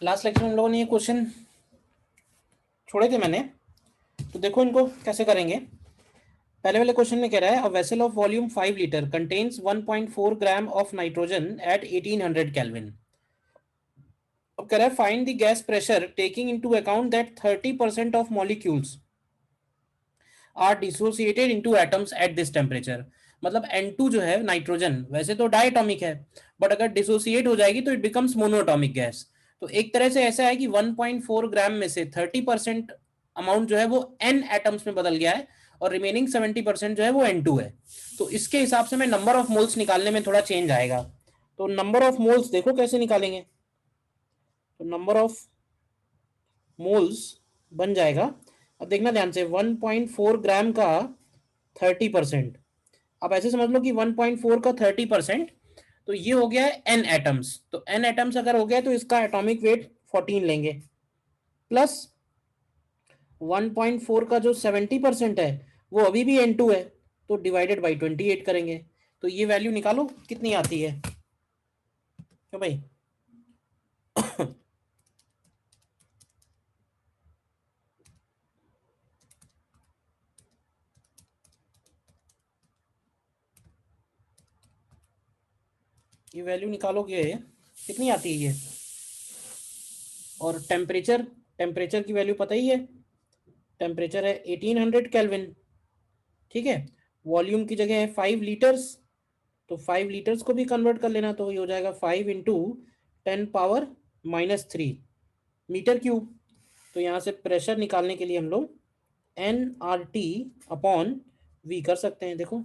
Last lecture में हम लोगों ने ये क्वेश्चन छोड़े थे मैंने, तो देखो इनको कैसे करेंगे। पहले वाले क्वेश्चन में कह रहा है a vessel of volume 5 litre contains 1.4 gram of nitrogen at 1800 kelvin. अब कह रहा है find the gas pressure taking into account that 30% of molecules are dissociated into atoms at this temperature. मतलब N2 जो है नाइट्रोजन वैसे तो डायटोमिक है, बट अगर डिसोसिएट हो जाएगी तो इट बिकम्स मोनोटॉमिक गैस। तो एक तरह से ऐसा है कि 1.4 ग्राम में से 30% अमाउंट जो है वो N एटम्स में बदल गया है और रिमेनिंग 70% जो है वो N2 है। तो इसके हिसाब से मैं नंबर ऑफ मोल्स निकालने में थोड़ा चेंज आएगा। तो नंबर ऑफ मोल्स देखो कैसे निकालेंगे। तो नंबर ऑफ मोल्स बन जाएगा, अब देखना ध्यान से, 1.4 ग्राम का 30%। अब ऐसे समझ लो कि 1.4 का 30%, तो ये हो गया है एन एटम्स। तो एन एटम्स अगर हो गया तो इसका एटॉमिक वेट 14 लेंगे, प्लस 1.4 का जो 70% है वो अभी भी N2 है, तो डिवाइडेड बाई 28 करेंगे। तो ये वैल्यू निकालो कितनी आती है। क्यों भाई? ये वैल्यू निकालोगे कितनी आती है ये। और टेम्परेचर, टेम्परेचर की वैल्यू पता ही है, टेम्परेचर है 1800 केल्विन। ठीक है, वॉल्यूम की जगह है 5 लीटर्स, तो 5 लीटर्स को भी कन्वर्ट कर लेना, तो ये हो जाएगा 5 × 10⁻³ मीटर क्यूब। तो यहाँ से प्रेशर निकालने के लिए हम लोग nRT/V कर सकते हैं। देखो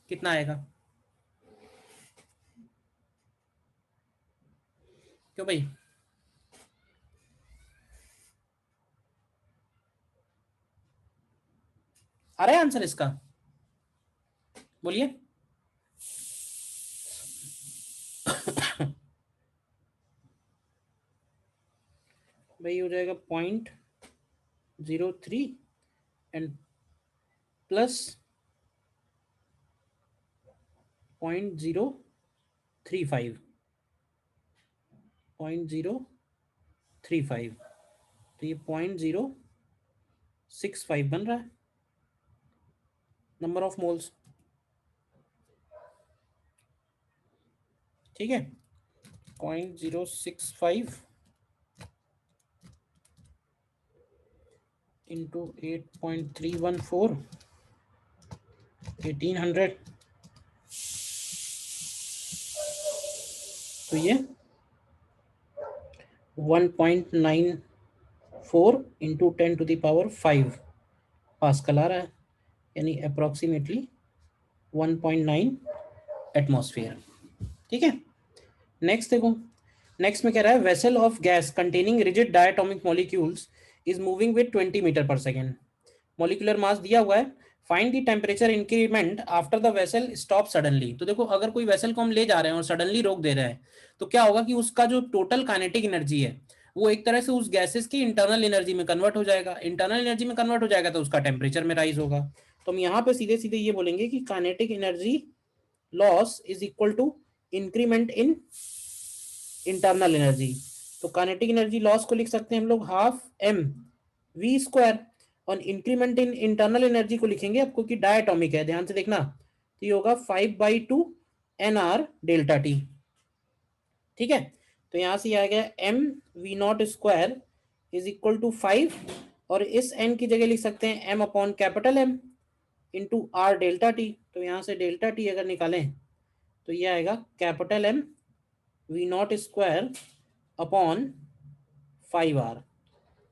कितना आएगा। क्यों भाई? आ रहा है आंसर इसका? बोलिए। भाई हो जाएगा 0.03 एंड प्लस 0.035, 0.035, तो ये 0.065 बन रहा है नंबर ऑफ मोल्स। ठीक है, 0.065 इंटू 8.314, 1800, तो ये 1.94 इंटू 10⁵ पास्कल आ रहा है, यानी अप्रोक्सीमेटली 1.9 एटमॉस्फेयर। ठीक है, नेक्स्ट देखो। नेक्स्ट में कह रहा है vessel of gas containing rigid diatomic molecules is moving with 20 metre per second. Molecular mass दिया हुआ है, find the temperature increment after the vessel stop suddenly. तो देखो अगर कोई वेसल को हम ले जा रहे हैं और सडनली रोक दे रहे हैं, तो क्या होगा कि उसका जो टोटल काइनेटिक एनर्जी है वो एक तरह से उस गैसेस की इंटरनल एनर्जी में कन्वर्ट हो जाएगा। इंटरनल एनर्जी में कन्वर्ट हो जाएगा तो उसका टेम्परेचर में राइज होगा। तो हम यहाँ पे सीधे सीधे ये बोलेंगे कि kinetic energy loss is equal to increment in internal energy. तो काइनेटिक एनर्जी लॉस को लिख सकते हैं हम लोग ½ mv², और इंक्रीमेंट इन इंटरनल एनर्जी को लिखेंगे, आपको कि डायटोमिक है, ध्यान से देखना, तो ये होगा 5/2 nr∆t। ठीक है, तो यहां से आ गया mv0² इज इक्वल टू 5, और इस n की जगह लिख सकते हैं m/M इंटू r∆t। तो यहां से ∆t अगर निकालें तो ये आएगा M v0² अपॉन 5r।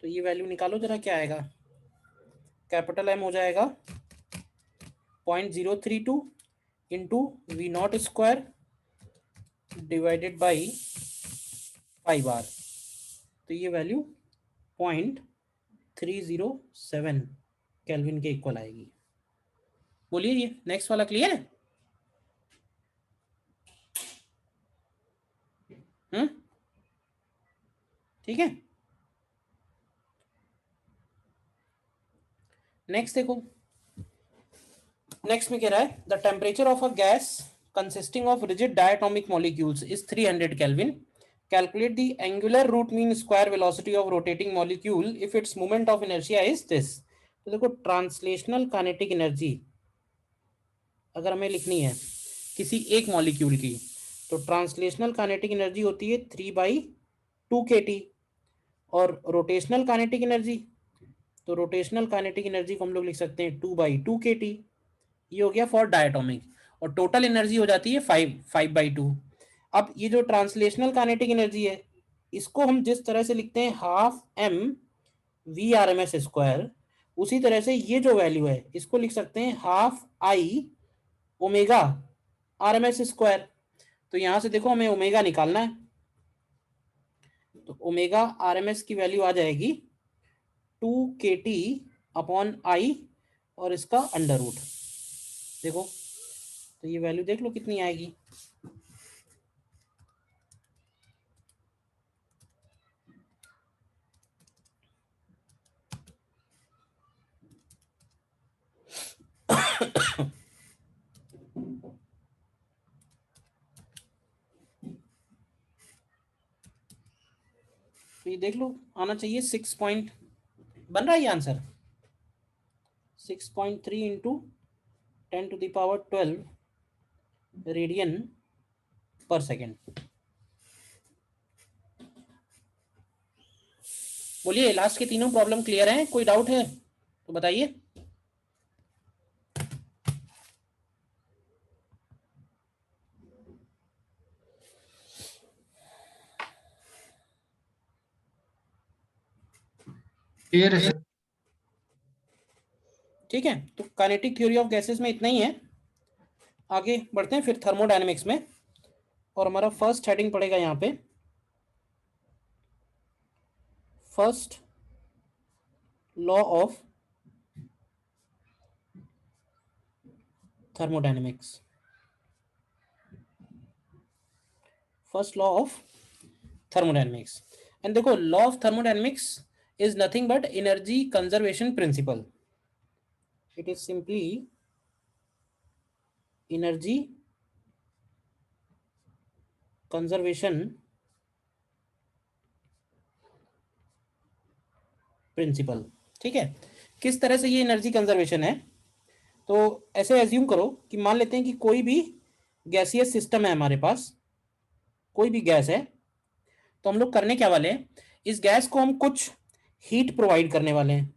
तो ये वैल्यू निकालो जरा, क्या आएगा। M हो जाएगा 0.032 into v0² divided by 5r। तो ये वैल्यू 0.307 केल्विन के इक्वल आएगी। बोलिए ये नेक्स्ट वाला क्लियर है? ठीक है, नेक्स्ट देखो। नेक्स्ट में कह रहा है the temperature of a gas consisting of rigid diatomic molecules is 300 kelvin Calculate the angular root mean square velocity of rotating molecule if its moment of inertia is this. तो देखो translational kinetic energy अगर हमें लिखनी है किसी एक molecule की, तो ट्रांसलेशनल काइनेटिक एनर्जी होती है 3/2 kT। और रोटेशनल काइनेटिक एनर्जी, तो रोटेशनल काइनेटिक एनर्जी को हम लोग लिख सकते हैं 2/2 kT। ये हो गया फॉर डायटोमिक। और टोटल एनर्जी हो जाती है 5/2। अब ये जो ट्रांसलेशनल काइनेटिक एनर्जी है, इसको हम जिस तरह से लिखते हैं ½mv/RMS², उसी तरह से ये जो वैल्यू है इसको लिख सकते हैं ½IωRMS²। तो यहां से देखो हमें ओमेगा निकालना है, तो ओमेगा RMS की वैल्यू आ जाएगी 2kT/I और इसका अंडर रूट। देखो तो ये वैल्यू देख लो कितनी आएगी। तो ये देख लो आना चाहिए 6 पॉइंट, बन रहा है ये आंसर 6.3 इंटू 10⁻12 रेडियन पर सेकेंड। बोलिए लास्ट के तीनों प्रॉब्लम क्लियर हैं, कोई डाउट है तो बताइए। ठीक है, तो काइनेटिक थ्योरी ऑफ गैसेस में इतना ही है। आगे बढ़ते हैं फिर थर्मोडायनेमिक्स में, और हमारा फर्स्ट हेडिंग पड़ेगा यहाँ पे first law of thermodynamics. First law of thermodynamics, and देखो law of thermodynamics is nothing but energy conservation principle. It is simply energy conservation principle. ठीक है, किस तरह से ये एनर्जी कंजर्वेशन है, तो ऐसे एज्यूम करो कि मान लेते हैं कि कोई भी गैसियस सिस्टम है हमारे पास, कोई भी गैस है, तो हम लोग करने क्या वाले हैं, इस गैस को हम कुछ हीट प्रोवाइड करने वाले हैं,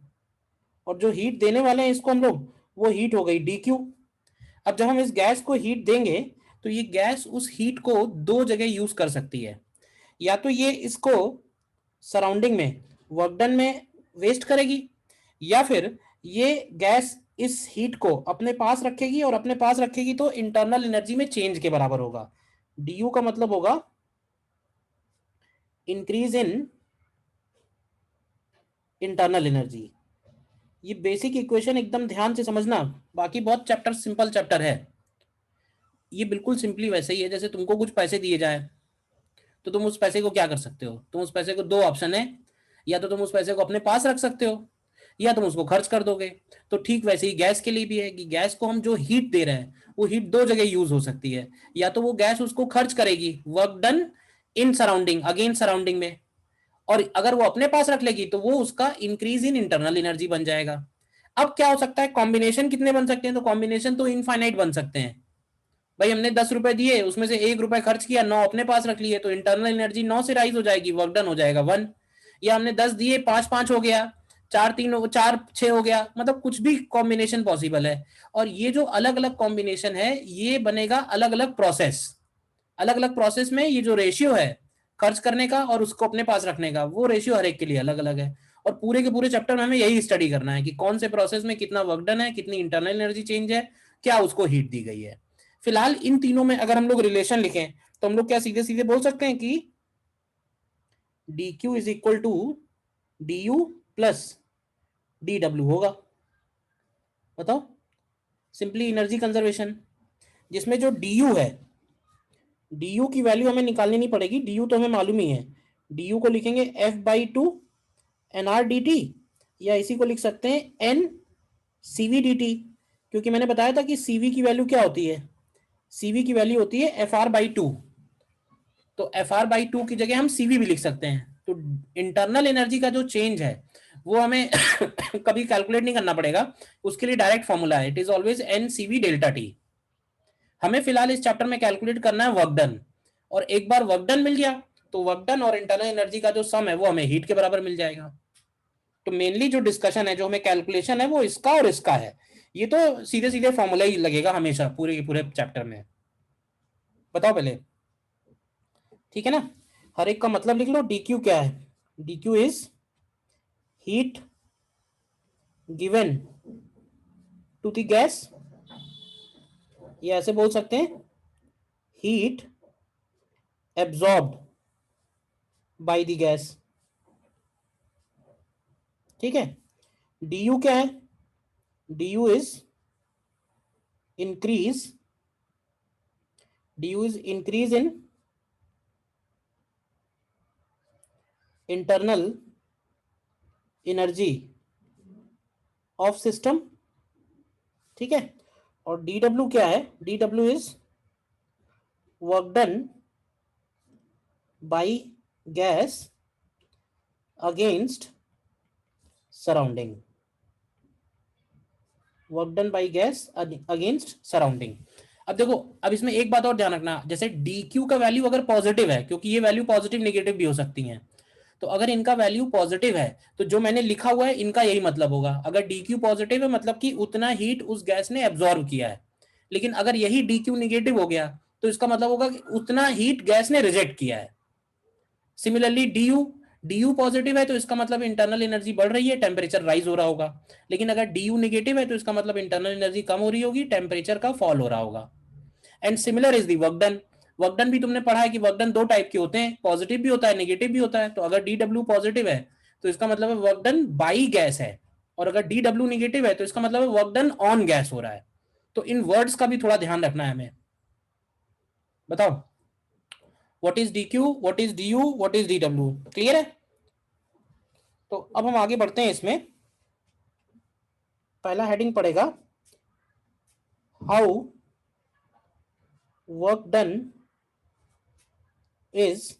और जो हीट देने वाले हैं इसको हम लोग, वो हीट हो गई dQ। अब जब हम इस गैस को हीट देंगे तो ये गैस उस हीट को दो जगह यूज कर सकती है, या तो ये इसको सराउंडिंग में वर्क डन में वेस्ट करेगी, या फिर ये गैस इस हीट को अपने पास रखेगी, और अपने पास रखेगी तो इंटरनल एनर्जी में चेंज के बराबर होगा। du का मतलब होगा इंक्रीज इन इंटरनल एनर्जी। ये बेसिक इक्वेशन एकदम ध्यान से समझना, बाकी बहुत चैप्टर सिंपल चैप्टर है। ये बिल्कुल सिंपली वैसे ही है जैसे तुमको कुछ पैसे दिए जाए, तो तुम उस पैसे को क्या कर सकते हो, तुम उस पैसे को, दो ऑप्शन है, या तो तुम उस पैसे को अपने पास रख सकते हो, या तुम उसको खर्च कर दोगे। तो ठीक वैसे ही गैस के लिए भी है कि गैस को हम जो हीट दे रहे हैं वो हीट दो जगह यूज हो सकती है, या तो वो गैस उसको खर्च करेगी work done in surrounding, again surrounding में, और अगर वो अपने पास रख लेगी तो वो उसका इंक्रीज इन इंटरनल एनर्जी बन जाएगा। अब क्या हो सकता है, कॉम्बिनेशन कितने बन सकते हैं, तो कॉम्बिनेशन तो इनफाइनाइट बन सकते हैं। भाई हमने 10 रुपए दिए, उसमें से 1 रुपए खर्च किया, 9 अपने पास रख लिए, तो इंटरनल एनर्जी 9 से राइज हो जाएगी, वर्क डन हो जाएगा 1। या हमने 10 दिए, 5 5 हो गया, 4 3 4 6 हो गया, मतलब कुछ भी कॉम्बिनेशन पॉसिबल है। और ये जो अलग अलग कॉम्बिनेशन है ये बनेगा अलग अलग प्रोसेस। अलग अलग प्रोसेस में ये जो रेशियो है खर्च करने का और उसको अपने पास रखने का, वो रेशियो हर एक के लिए अलग अलग है। और पूरे के पूरे चैप्टर में हमें यही स्टडी करना है कि कौन से प्रोसेस में कितना वर्क डन है, कितनी इंटरनल एनर्जी चेंज है, क्या उसको हीट दी गई है। फिलहाल इन तीनों में अगर हम लोग रिलेशन लिखें तो हम लोग क्या सीधे सीधे बोल सकते हैं कि dq is equal to du plus dw होगा। बताओ, सिंपली एनर्जी कंजर्वेशन, जिसमें जो du है, du की वैल्यू हमें निकालनी नहीं पड़ेगी, du तो हमें मालूम ही है। du को लिखेंगे f/2 nr dt, या इसी को लिख सकते हैं n cv dt, क्योंकि मैंने बताया था कि cv की वैल्यू क्या होती है, cv की वैल्यू होती है fr/2। तो FR/2 की जगह हम CV भी लिख सकते हैं। तो इंटरनल एनर्जी का जो चेंज है वो हमें कभी कैलकुलेट नहीं करना पड़ेगा, उसके लिए डायरेक्ट फॉर्मूला है, it is always NCV delta T। हमें फिलहाल इस चैप्टर में कैलकुलेट करना है वर्क डन, और एक बार वर्क डन मिल गया तो वर्क डन और इंटरनल एनर्जी का जो सम है वो हमें हीट के बराबर मिल जाएगा। तो मेनली जो डिस्कशन है, जो हमें कैलकुलेशन है, वो इसका और इसका है। ये तो सीधे सीधे फॉर्मूला ही लगेगा हमेशा पूरे पूरे चैप्टर में। बताओ पहले, ठीक है ना? हर एक का मतलब लिख लो। DQ क्या है? DQ is heat given to the gas, ये ऐसे बोल सकते हैं, heat absorbed by the gas. ठीक है। DU क्या है? DU is increase, DU is increase in internal energy of system. ठीक है। और DW क्या है? DW is work done by gas against surrounding, work done by gas against surrounding. अब देखो, अब इसमें एक बात और ध्यान रखना, जैसे DQ का वैल्यू अगर पॉजिटिव है, क्योंकि ये वैल्यू पॉजिटिव नेगेटिव भी हो सकती हैं, तो अगर इनका वैल्यू पॉजिटिव है तो जो मैंने लिखा हुआ है इनका यही मतलब होगा। अगर DQ पॉजिटिव है मतलब कि उतना हीट उस गैस ने एब्जॉर्ब किया है, लेकिन अगर यही DQ निगेटिव हो गया तो इसका मतलब होगा कि उतना हीट गैस ने रिजेक्ट किया है। सिमिलरली DU पॉजिटिव है तो इसका मतलब इंटरनल एनर्जी बढ़ रही है, टेम्परेचर राइज हो रहा होगा। लेकिन अगर DU नेगेटिव है तो इसका मतलब इंटरनल एनर्जी कम हो रही होगी, टेम्परेचर का फॉल हो रहा होगा। And similar is the work done. Work done भी तुमने पढ़ा है कि वर्क डन दो टाइप के होते हैं, पॉजिटिव भी होता है, नेगेटिव भी होता है। तो अगर DW पॉजिटिव है तो इसका मतलब है वर्क डन बाई गैस है, और अगर DW नेगेटिव है तो इसका मतलब है वर्क डन ऑन गैस हो रहा है। तो इन वर्ड्स का भी थोड़ा ध्यान रखना है हमें। बताओ, what is DQ, what is DU, what is DW? Clear है? तो अब हम आगे बढ़ते हैं। इसमें पहला हेडिंग पड़ेगा how work done is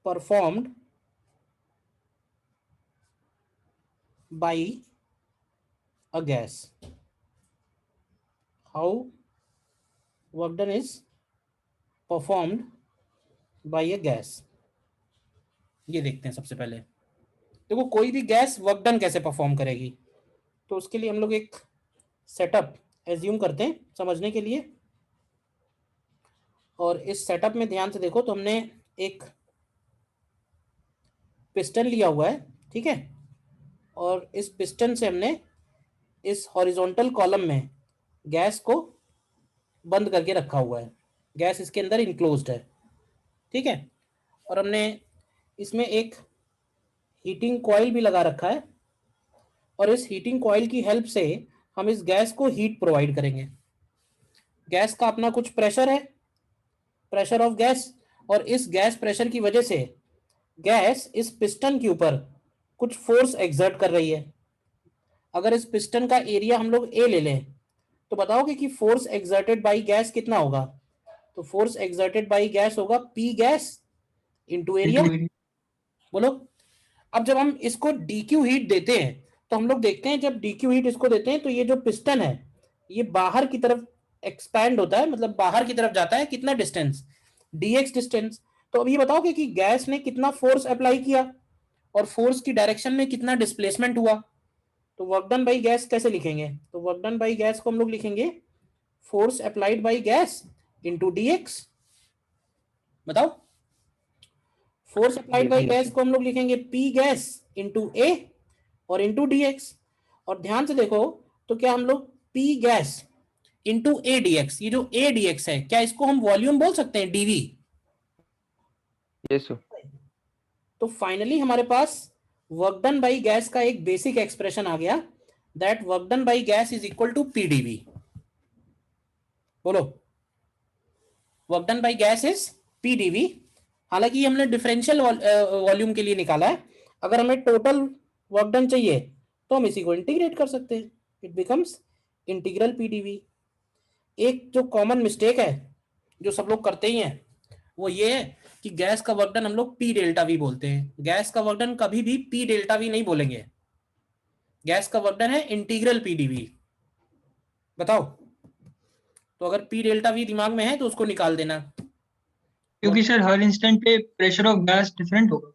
performed by a gas. How work done is performed by a gas, ये देखते हैं सबसे पहले। देखो, कोई भी गैस वर्क डन कैसे परफॉर्म करेगी, तो उसके लिए हम लोग एक सेटअप एज्यूम करते हैं समझने के लिए। और इस सेटअप में ध्यान से देखो तो हमने एक पिस्टन लिया हुआ है, ठीक है, और इस पिस्टन से हमने इस हॉरिजॉन्टल कॉलम में गैस को बंद करके रखा हुआ है। गैस इसके अंदर इनक्लोज्ड है, ठीक है। और हमने इसमें एक हीटिंग कॉइल भी लगा रखा है, और इस हीटिंग कॉइल की हेल्प से हम इस गैस को हीट प्रोवाइड करेंगे। गैस का अपना कुछ प्रेशर है, प्रेशर ऑफ गैस, और इस गैस प्रेशर की वजह से गैस इस पिस्टन के ऊपर कुछ फोर्स एक्सर्ट कर रही है। अगर इस पिस्टन का एरिया हम लोग ए ले लें तो बताओगे कि फोर्स एक्सर्टेड बाई गैस कितना होगा? तो फोर्स एक्सर्टेड बाई गैस होगा P गैस इंटू एरिया। बोलो। अब जब हम इसको DQ हीट देते हैं तो हम लोग देखते हैं, जब DQ हीट इसको देते हैं तो ये जो पिस्टन है ये बाहर की तरफ एक्सपैंड होता है, मतलब बाहर की तरफ जाता है। कितना डिस्टेंस? DX distance. तो अब ये बताओगे कि गैस ने कितना फोर्स अप्लाई किया और फोर्स की डायरेक्शन में कितना डिस्प्लेसमेंट हुआ। तो वर्क डन बाई गैस कैसे लिखेंगे? तो वर्क डन बाई गैस को हम लोग लिखेंगे force applied by gas into DX। बताओ, फोर्स अप्लाइड बाई गैस को हम लोग लिखेंगे P गैस इंटू A और इंटू DX। और ध्यान से देखो तो क्या हम लोग P गैस इंटू ADX, ये जो ADX है, क्या इसको हम वॉल्यूम बोल सकते हैं? DV। यस। तो फाइनली हमारे पास वर्क डन बाई गैस का एक बेसिक एक्सप्रेशन आ गया, that work done by gas is equal to PdV। बोलो, work done by gas is PdV। हालांकि हमने डिफरेंशियल वॉल्यूम के लिए निकाला है। अगर हमें टोटल वर्क डन चाहिए तो हम इसी को इंटीग्रेट कर सकते हैं, इट बिकम्स इंटीग्रल PdV। एक जो कॉमन मिस्टेक है जो सब लोग करते ही हैं, वो ये है कि गैस का वर्क डन हम लोग पी डेल्टा वी बोलते हैं। गैस का वर्क डन कभी भी पी डेल्टा वी नहीं बोलेंगे, गैस का वर्क डन है इंटीग्रल पीडीवी। बताओ, तो अगर पी डेल्टा वी दिमाग में है तो उसको निकाल देना। क्योंकि सर हर इंस्टेंट पे प्रेशर ऑफ गैस डिफरेंट होगा।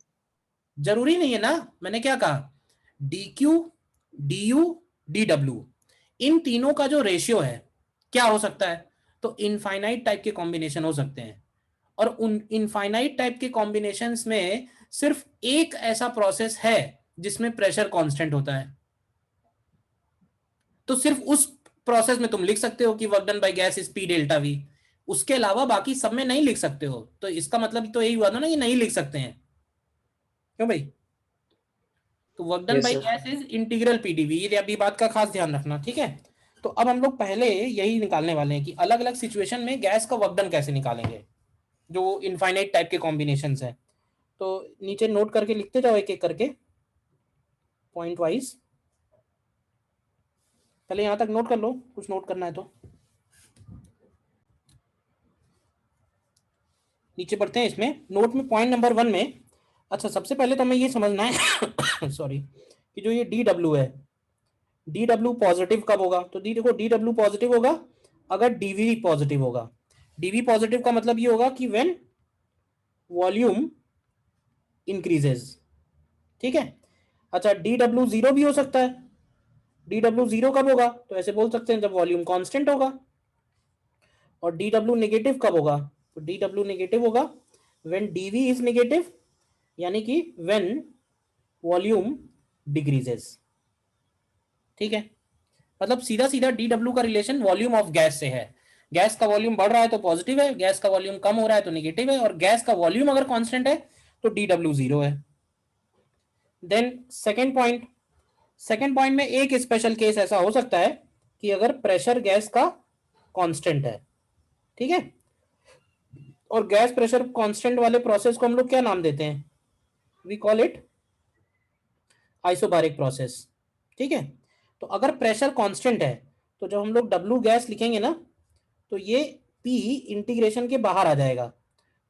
जरूरी नहीं है ना, मैंने क्या कहा, D Q, D U, D W, इन तीनों का जो रेशियो है क्या हो सकता है, तो इनफाइनाइट टाइप के कॉम्बिनेशन हो सकते हैं। और उन इनफाइनाइट टाइप के कॉम्बिनेशंस में सिर्फ एक ऐसा प्रोसेस है जिसमें प्रेशर कांस्टेंट होता है, तो सिर्फ उस प्रोसेस में तुम लिख सकते हो कि work done by gas is P delta we. उसके अलावा बाकी सब में नहीं लिख सकते हो, तो इसका मतलब तो यही हुआ था ना कि नहीं लिख सकते हैं, क्यों भाई। तो work done yes by sir. Gas is integral PDV, ये अभी बात का खास ध्यान रखना, ठीक है। तो अब हम लोग पहले यही निकालने वाले हैं कि अलग अलग सिचुएशन में गैस का वर्क डन कैसे निकालेंगे, जो इनफाइनाइट टाइप के कॉम्बिनेशन है। तो नीचे नोट करके लिखते जाओ एक एक करके, पॉइंट वाइज। पहले यहां तक नोट कर लो, कुछ नोट करना है तो। नीचे बढ़ते हैं इसमें नोट में, पॉइंट नंबर 1 में। अच्छा, सबसे पहले तो हमें ये समझना है सॉरी, कि जो ये डी डब्ल्यू है, डी डब्ल्यू पॉजिटिव कब होगा, तो डी देखो, डी डब्ल्यू पॉजिटिव होगा अगर डीवी पॉजिटिव होगा। डीवी पॉजिटिव का मतलब ये होगा कि व्हेन वॉल्यूम इंक्रीजेज, ठीक है। अच्छा, डी डब्ल्यू जीरो भी हो सकता है। डी डब्ल्यू जीरो कब होगा, तो ऐसे बोल सकते हैं जब वॉल्यूम कांस्टेंट होगा। और डी डब्ल्यू नेगेटिव कब होगा, तो डी डब्ल्यू नेगेटिव होगा व्हेन डीवी इज नेगेटिव, यानी कि व्हेन वॉल्यूम डिक्रीजेस, ठीक है। मतलब सीधा सीधा डी डब्ल्यू का रिलेशन वॉल्यूम ऑफ गैस से है। गैस का वॉल्यूम बढ़ रहा है तो पॉजिटिव है, गैस का वॉल्यूम कम हो रहा है तो नेगेटिव है, और गैस का वॉल्यूम अगर कांस्टेंट है तो डी डब्ल्यू जीरो है। Then second point, second point में एक स्पेशल केस ऐसा हो सकता है कि अगर प्रेशर गैस का कांस्टेंट है, ठीक है। और गैस प्रेशर कांस्टेंट वाले प्रोसेस को हम लोग क्या नाम देते हैं, we call it isobaric process, ठीक है। तो अगर प्रेशर कांस्टेंट है तो जब हम लोग डब्ल्यू गैस लिखेंगे ना, तो ये पी इंटीग्रेशन के बाहर आ जाएगा,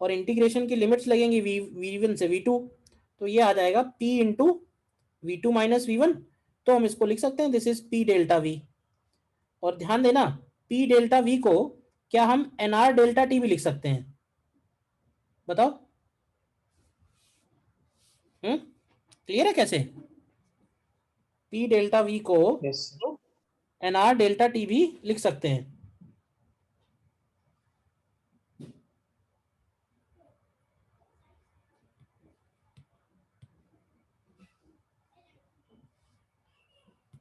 और इंटीग्रेशन की लिमिट्स लगेंगी वी वन से वी टू, तो ये आ जाएगा P into V two minus V one. तो हम इसको लिख सकते हैं this is P delta V. और ध्यान देना, पी डेल्टा वी को क्या हम एन आर डेल्टा टी भी लिख सकते हैं, बताओ। क्लियर है कैसे, पी डेल्टा वी को yes sir. N R delta T भी लिख सकते हैं।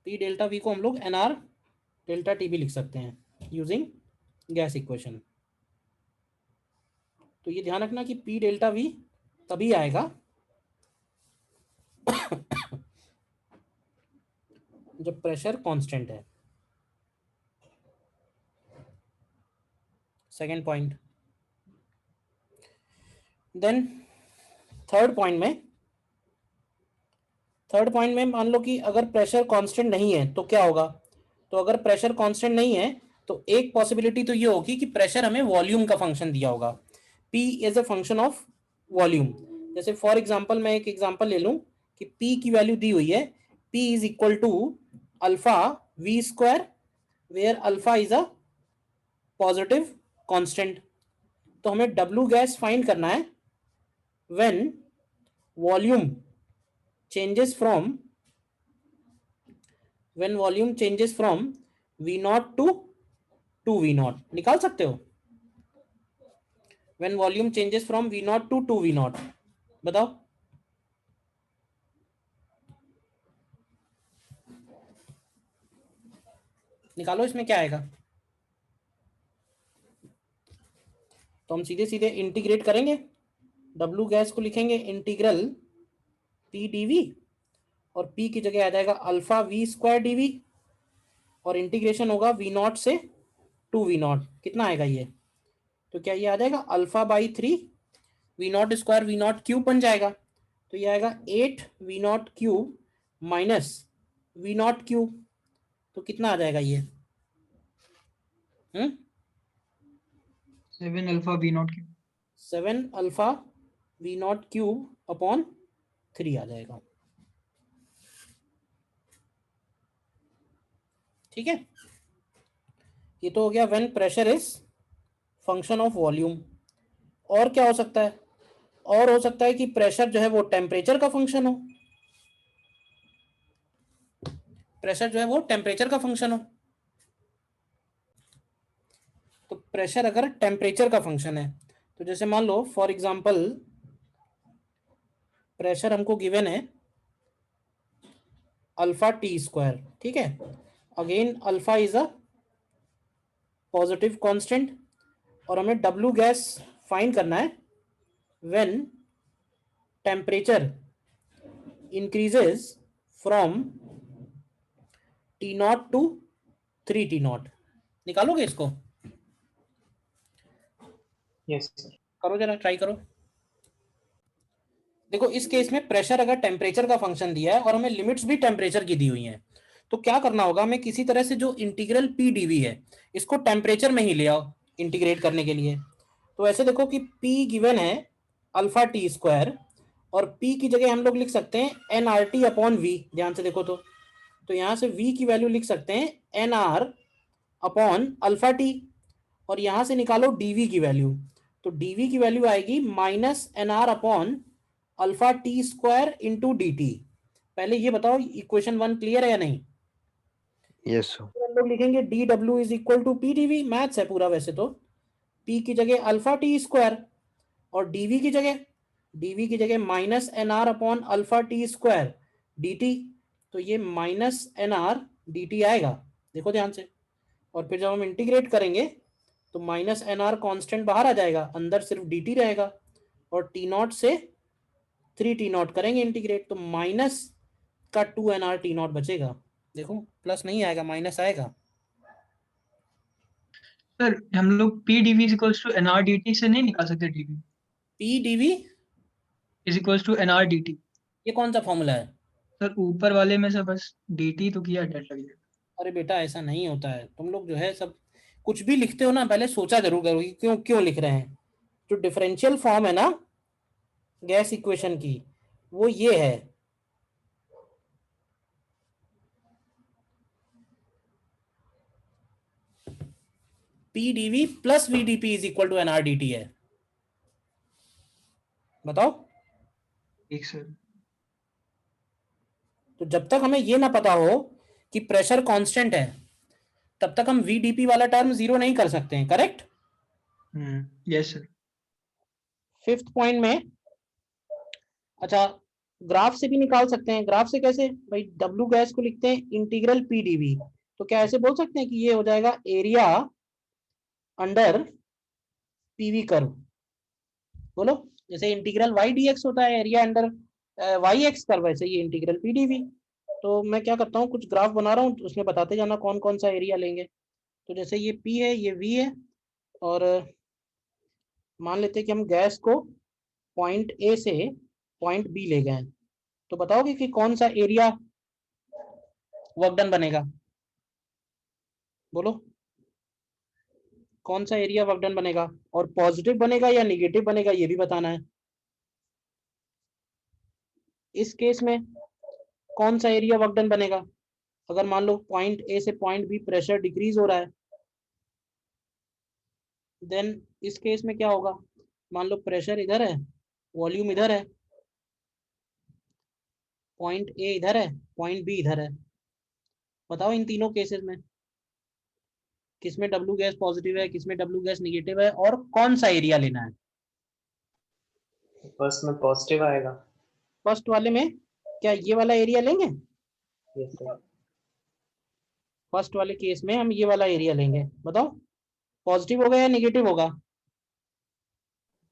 पी डेल्टा वी को हम लोग एन आर डेल्टा टी भी लिख सकते हैं यूजिंग गैस इक्वेशन। तो ये ध्यान रखना कि पी डेल्टा वी तभी आएगा जब प्रेशर कांस्टेंट है। Second point. Then third point में, थर्ड पॉइंट में मान लो कि अगर प्रेशर कांस्टेंट नहीं है तो क्या होगा, तो अगर प्रेशर कांस्टेंट नहीं है तो एक पॉसिबिलिटी तो ये होगी कि प्रेशर हमें वॉल्यूम का फंक्शन दिया होगा, P is a function of volume. जैसे फॉर एग्जांपल मैं एक एग्जांपल ले लूं कि P की वैल्यू दी हुई है, P is equal to alpha V square, where alpha is a positive constant. तो हमें W गैस फाइंड करना है when volume changes from, when volume changes from V naught to V naught, निकाल सकते हो, when volume changes from V naught to V naught, बताओ। निकालो, इसमें क्या आएगा। तो हम सीधे सीधे इंटीग्रेट करेंगे, डब्ल्यू गैस को लिखेंगे इंटीग्रल पी डीवी, और पी की जगह आ जाएगा अल्फा वी स्क्वायर डीवी, और इंटीग्रेशन होगा वी नॉट से टू वी नॉट, कितना आएगा ये, तो क्या ये आ जाएगा alpha by three V naught square V naught cube बन जाएगा। तो ये आएगा 8 V naught cube minus V naught cube, तो कितना आ जाएगा ये, 7 alpha V naught cube. 7 alpha V naught cube upon 3 आ जाएगा। ठीक है, ये तो हो गया when pressure is function of volume. और क्या हो सकता है? और हो सकता है कि प्रेशर जो है वो टेम्परेचर का फंक्शन हो। प्रेशर जो है वो टेम्परेचर का फंक्शन हो। तो प्रेशर अगर टेम्परेचर का फंक्शन है तो जैसे मान लो फॉर एग्जांपल प्रेशर हमको गिवन है अल्फा टी स्क्वायर। ठीक है, again alpha is a positive constant और हमें डब्ल्यू गैस फाइंड करना है when temperature increases from T naught to 3 T naught. निकालोगे इसको? Yes sir. करो जरा, ट्राई करो। देखो इस केस में प्रेशर अगर टेम्परेचर का फंक्शन दिया है और हमें लिमिट्स भी टेम्परेचर की दी हुई हैं, तो क्या करना होगा, हमें किसी तरह से जो इंटीग्रल पी डीवी है इसको टेम्परेचर में ही ले आओ इंटीग्रेट करने के लिए। तो ऐसे देखो कि P गिवन है अल्फा टी स्क्वायर और P की जगह हम लोग लिख सकते हैं N R T upon V. ध्यान से देखो तो यहाँ से V की वैल्यू लिख सकते हैं N R upon alpha T और यहाँ से निकालो डीवी की वैल्यू। तो डीवी की वैल्यू आएगी minus N R upon alpha T square into D T. पहले ये बताओ इक्वेशन 1 क्लियर है या नहीं? Yes sir. हम लोग लिखेंगे D W is equal to P DV, maths है पूरा वैसे तो। पी की जगह अल्फा टी स्क्वायर और डीवी की जगह minus N R upon alpha T square D T. तो ये minus N R D T आएगा, देखो ध्यान से। और फिर जब हम इंटीग्रेट करेंगे तो माइनस एन आर कॉन्स्टेंट बाहर आ जाएगा, अंदर सिर्फ डी टी रहेगा और टी नॉट से 3 टी नॉट करेंगे इंटीग्रेट तो माइनस का 2 एन आर टी नॉट बचेगा। देखो प्लस नहीं आएगा, माइनस आएगा। सर हम लोग P DV equals to N R D T से नहीं निकाल सकते DV? P DV is equals to N R D T. ये कौन सा फॉर्मूला है? सर ऊपर वाले में से बस डी टी तो किया, डेट लग जाएगा। अरे बेटा ऐसा नहीं होता है, तुम लोग जो है सब कुछ भी लिखते हो ना पहले सोचा जरूर करो कि क्यों क्यों लिख रहे हैं। जो डिफरेंशियल फॉर्म है ना गैस इक्वेशन की वो ये है। P DV plus V D P is equal to N R D T है। बताओ। ठीक सर। तो जब तक हमें ये ना पता हो कि प्रेशर कांस्टेंट है तब तक हम वीडीपी वाला टर्म जीरो नहीं कर सकते हैं, correct? Yes sir. Fifth point में अच्छा ग्राफ से भी निकाल सकते हैं। ग्राफ से कैसे भाई? डब्ल्यू गैस को लिखते हैं इंटीग्रल पी डीवी। तो क्या ऐसे बोल सकते हैं कि ये हो जाएगा एरिया अंडर पीवी कर्व? बोलो, जैसे इंटीग्रल वाई डी एक्स होता है area under Y X curve, वैसे ये इंटीग्रल पी डीवी। तो मैं क्या करता हूँ, कुछ ग्राफ बना रहा हूँ तो उसमें बताते जाना कौन कौन सा एरिया लेंगे। तो जैसे ये P है, ये V है और मान लेते हैं कि हम गैस को पॉइंट A से पॉइंट B ले गए। तो बताओगे कि कौन सा एरिया वर्क डन बनेगा? बोलो कौन सा एरिया वर्क डन बनेगा, और पॉजिटिव बनेगा या निगेटिव बनेगा ये भी बताना है। इस केस में कौन सा एरिया वर्क डन बनेगा? अगर मान लो पॉइंट A से पॉइंट B प्रेशर डिक्रीज हो रहा है देन इस केस में क्या होगा? मान लो प्रेशर इधर है, वॉल्यूम इधर है, पॉइंट A इधर है, पॉइंट B इधर है। बताओ इन तीनों केसेस में किसमें डब्ल्यू गैस पॉजिटिव है, किसमें डब्ल्यू गैस निगेटिव है, और कौन सा एरिया लेना है? फर्स्ट में पॉजिटिव आएगा। फर्स्ट वाले में क्या ये वाला एरिया लेंगे? Yes sir. फर्स्ट वाले केस में हम ये वाला एरिया लेंगे। बताओ पॉजिटिव होगा या निगेटिव होगा?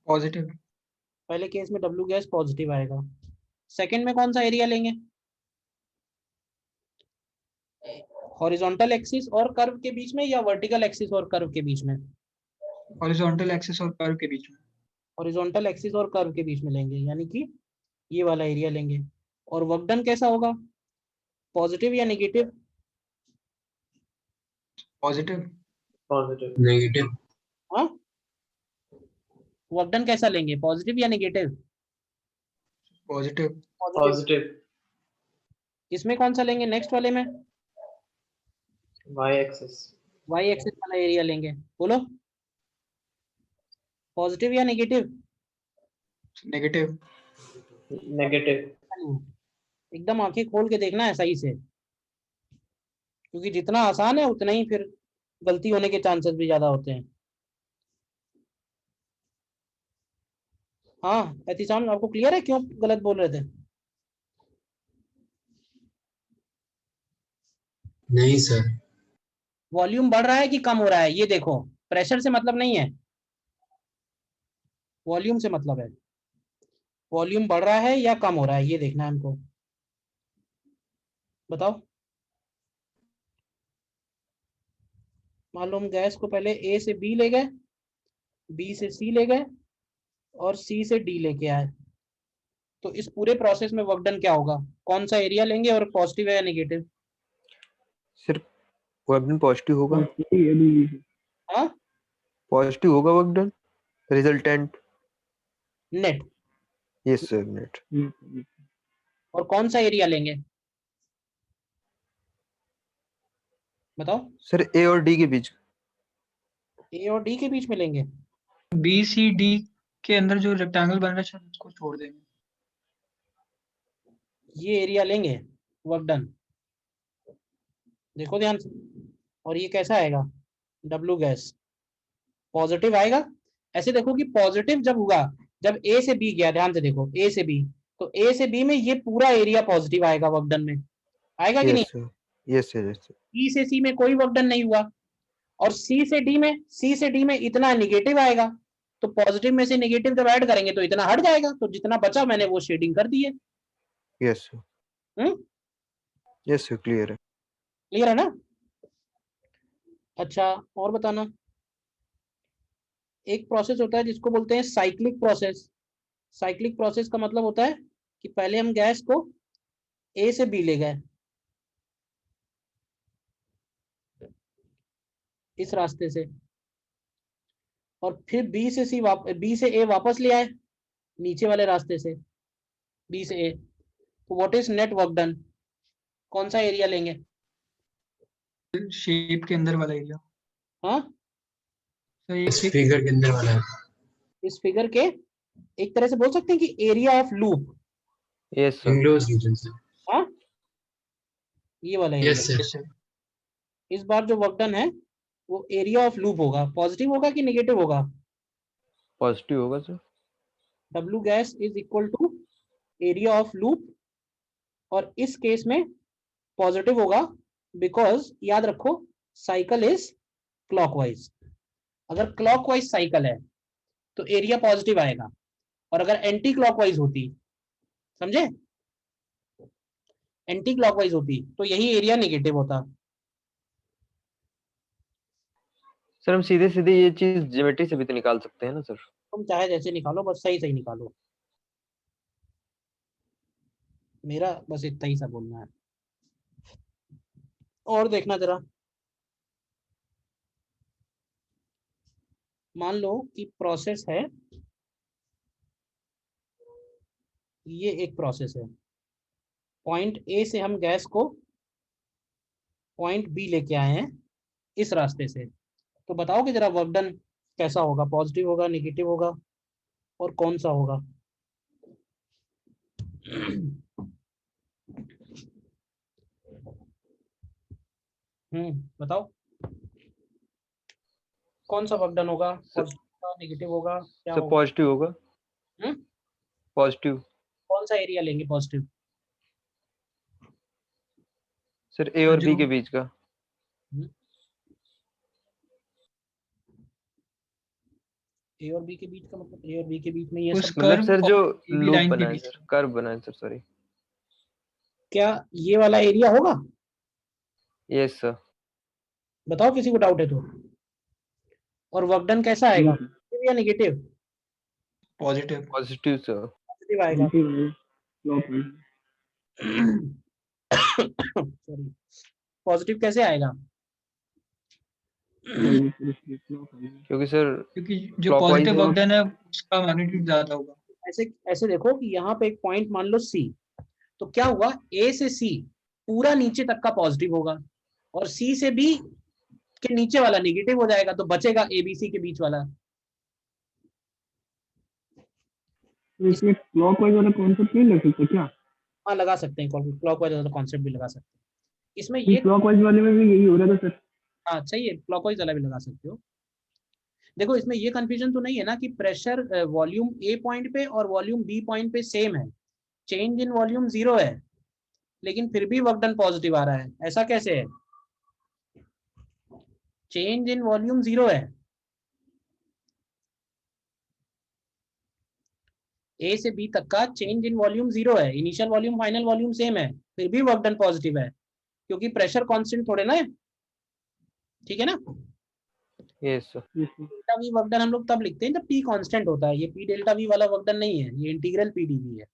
पॉजिटिव। पहले केस में डब्ल्यू गैस पॉजिटिव आएगा। सेकंड में कौन सा एरिया लेंगे? हॉरिजॉन्टल एक्सिस और कर्व के बीच में या वर्टिकल एक्सिस और कर्व के बीच में? हॉरिजॉन्टल एक्सिस और कर्व के बीच में। हॉरिजॉन्टल एक्सिस और कर्व के बीच में लेंगे, यानी कि ये वाला एरिया लेंगे। और वर्क डन कैसा होगा, पॉजिटिव या निगेटिव? पॉजिटिव। पॉजिटिव। नेगेटिव। हाँ वर्क डन कैसा लेंगे, पॉजिटिव या नेगेटिव? पॉजिटिव। पॉजिटिव। इसमें कौन सा लेंगे, नेक्स्ट वाले में? Y axis. वाई एक्सिस वाला एरिया लेंगे। बोलो पॉजिटिव या नेगेटिव? नेगेटिव। नेगेटिव। एकदम आंखें खोल के देखना है सही से, क्योंकि जितना आसान है उतना ही फिर गलती होने के चांसेस भी ज्यादा होते हैं। हाँ एहतिशाम, आपको क्लियर है क्यों गलत बोल रहे थे? नहीं सर। वॉल्यूम बढ़ रहा है कि कम हो रहा है, ये देखो। प्रेशर से मतलब नहीं है, वॉल्यूम से मतलब है। वॉल्यूम बढ़ रहा है या कम हो रहा है, ये देखना है हमको। बताओ। मान लो हम गैस को पहले ए से बी ले गए, बी से सी ले गए और सी से डी लेके आए, तो इस पूरे प्रोसेस में वर्क डन क्या होगा? कौन सा एरिया लेंगे और पॉजिटिव है या negative? Sir work done positive होगा। हाँ पॉजिटिव होगा work done, resultant. Net. Yes sir, net. और कौन सा एरिया लेंगे बताओ? सर ए और डी के बीच। ए और डी के बीच में लेंगे। बी सी डी के अंदर जो रेक्टेंगल बन रहा है शायद उसको छोड़ देंगे। ये एरिया लेंगे वर्क डन, देखो ध्यान से। और ये कैसा आएगा, डब्ल्यू गैस पॉजिटिव आएगा। ऐसे देखो कि पॉजिटिव जब हुआ, जब ए से बी गया, ध्यान से देखो, ए से बी, तो ए से बी में ये पूरा एरिया पॉजिटिव आएगा वर्क डन में, आएगा कि नहीं? Yes sir, yes sir, yes sir. B से सी में कोई वर्क डन नहीं हुआ, और सी से डी में, सी से डी में इतना नेगेटिव आएगा, तो पॉजिटिव में से नेगेटिव जब ऐड करेंगे तो इतना हट जाएगा, तो जितना बचा मैंने वो शेडिंग कर दी है। Yes sir, yes sir, clear है। क्लियर है ना? अच्छा और बताना। एक प्रोसेस होता है जिसको बोलते हैं साइक्लिक प्रोसेस। साइक्लिक प्रोसेस का मतलब होता है कि पहले हम गैस को ए से बी ले गए, इस रास्ते से, और फिर बी से सी बी से ए वापस ले आए नीचे वाले रास्ते से, बी से ए। तो what is net work done, कौन सा एरिया लेंगे? शेप के अंदर वाला एरिया। हाँ सर इस फिगर के अंदर वाला है। इस फिगर के, एक तरह से बोल सकते हैं कि area of loop. Yes sir, enclosed region sir. हाँ ये वाला एरिया। Yes sir. इस बार जो वर्क डन है वो एरिया ऑफ लूप होगा। पॉजिटिव होगा कि नेगेटिव होगा? पॉजिटिव होगा sir. W gas is equal to area of loop, और इस केस में पॉजिटिव होगा, बिकॉज याद रखो साइकिल इज क्लॉकवाइज। अगर क्लॉकवाइज साइकिल है तो एरिया पॉजिटिव आएगा, और अगर एंटी क्लॉकवाइज होती, समझे, एंटी क्लॉकवाइज होती तो यही एरिया नेगेटिव होता। सर हम सीधे सीधे ये चीज ज्योमेट्री से भी तो निकाल सकते हैं ना सर? तुम चाहे जैसे निकालो, बस सही सही निकालो, मेरा बस इतना ही सा बोलना है। और देखना जरा, मान लो कि प्रोसेस है, ये एक प्रोसेस है, पॉइंट ए से हम गैस को पॉइंट बी लेके आए हैं इस रास्ते से, तो बताओ कि जरा वर्क डन कैसा होगा, पॉजिटिव होगा, नेगेटिव होगा, और कौन सा होगा? बताओ कौन सा वर्क डन होगा, पॉजिटिव होगा, नेगेटिव होगा, क्या सर होगा? पॉजिटिव होगा। पॉजिटिव। कौन सा एरिया लेंगे पॉजिटिव? सर ए और बी के बीच का। ए और बी के बीच का मतलब ए और बी के बीच में ये उस सब, मतलब कर्व सर जो और AB लूप लाइन के बना है बीच। सर, कर्व बना है सर, सॉरी। क्या ये वाला एरिया होगा? Yes sir. बताओ किसी को डाउट है तो। और वर्क डन कैसा आएगा, पॉजिटिव या negative? Positive. Positive sir. Positive आएगा। सॉरी, पॉजिटिव कैसे आएगा? क्योंकि सर क्योंकि जो Clockwise पॉजिटिव में- वर्क डन है उसका मैग्नीट्यूड ज्यादा होगा। ऐसे ऐसे देखो कि यहाँ पे एक पॉइंट मान लो सी, तो क्या हुआ, ए से सी पूरा नीचे तक का पॉजिटिव होगा और सी से बी के नीचे वाला नेगेटिव हो जाएगा, तो बचेगा एबीसी के बीच वाला। इसमें क्लॉकवाइज वाला कॉन्सेप्ट नहीं लग सकता क्या? हाँ लगा सकते हैं, क्लॉकवाइज वाला कॉन्सेप्ट भी लगा सकते हैं इसमें ये। क्लॉकवाइज वाले में भी यही हो रहा था सर। हाँ सही है, क्लॉकवाइज वाला भी लगा सकते हो। देखो इसमें ये कंफ्यूजन तो नहीं है ना कि प्रेशर वॉल्यूम ए पॉइंट पे और वॉल्यूम बी पॉइंट पे सेम है, चेंज इन वॉल्यूम 0 है, लेकिन फिर भी वर्क डन पॉजिटिव आ रहा है, ऐसा कैसे है? चेंज इन वॉल्यूम 0 है, ए से बी तक का चेंज इन वॉल्यूम 0 है, initial volume final volume same है, फिर भी वर्क डन पॉजिटिव है, क्योंकि प्रेशर कांस्टेंट थोड़े ना है, ठीक है ना। Yes sir. Delta we work done हम लोग तब लिखते हैं जब पी कांस्टेंट होता है, ये पी डेल्टा वी वाला वर्क डन नहीं है, ये इंटीग्रल पी डी वी है।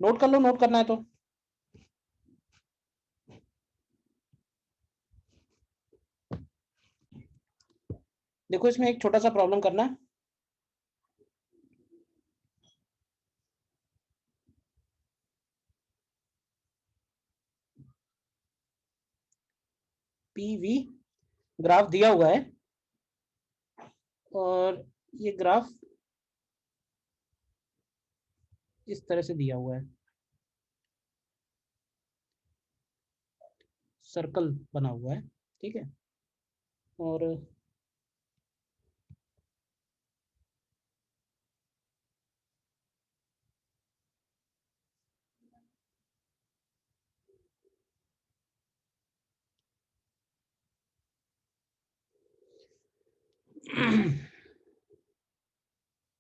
नोट कर लो, नोट करना है तो। देखो इसमें एक छोटा सा प्रॉब्लम करना है, पीवी ग्राफ दिया हुआ है और ये ग्राफ इस तरह से दिया हुआ है, सर्कल बना हुआ है, ठीक है। और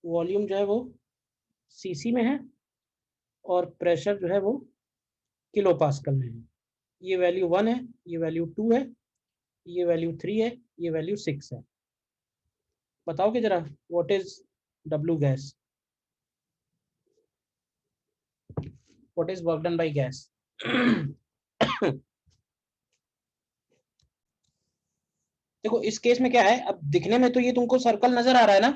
वॉल्यूम जो है वो सीसी में है और प्रेशर जो है वो किलो पास्कल में है। ये वैल्यू 1 है, ये वैल्यू 2 है, ये वैल्यू 3 है, ये वैल्यू 6 है। बताओगे जरा what is W gas, what is work done by gas. देखो इस केस में क्या है, अब दिखने में तो ये तुमको सर्कल नजर आ रहा है ना,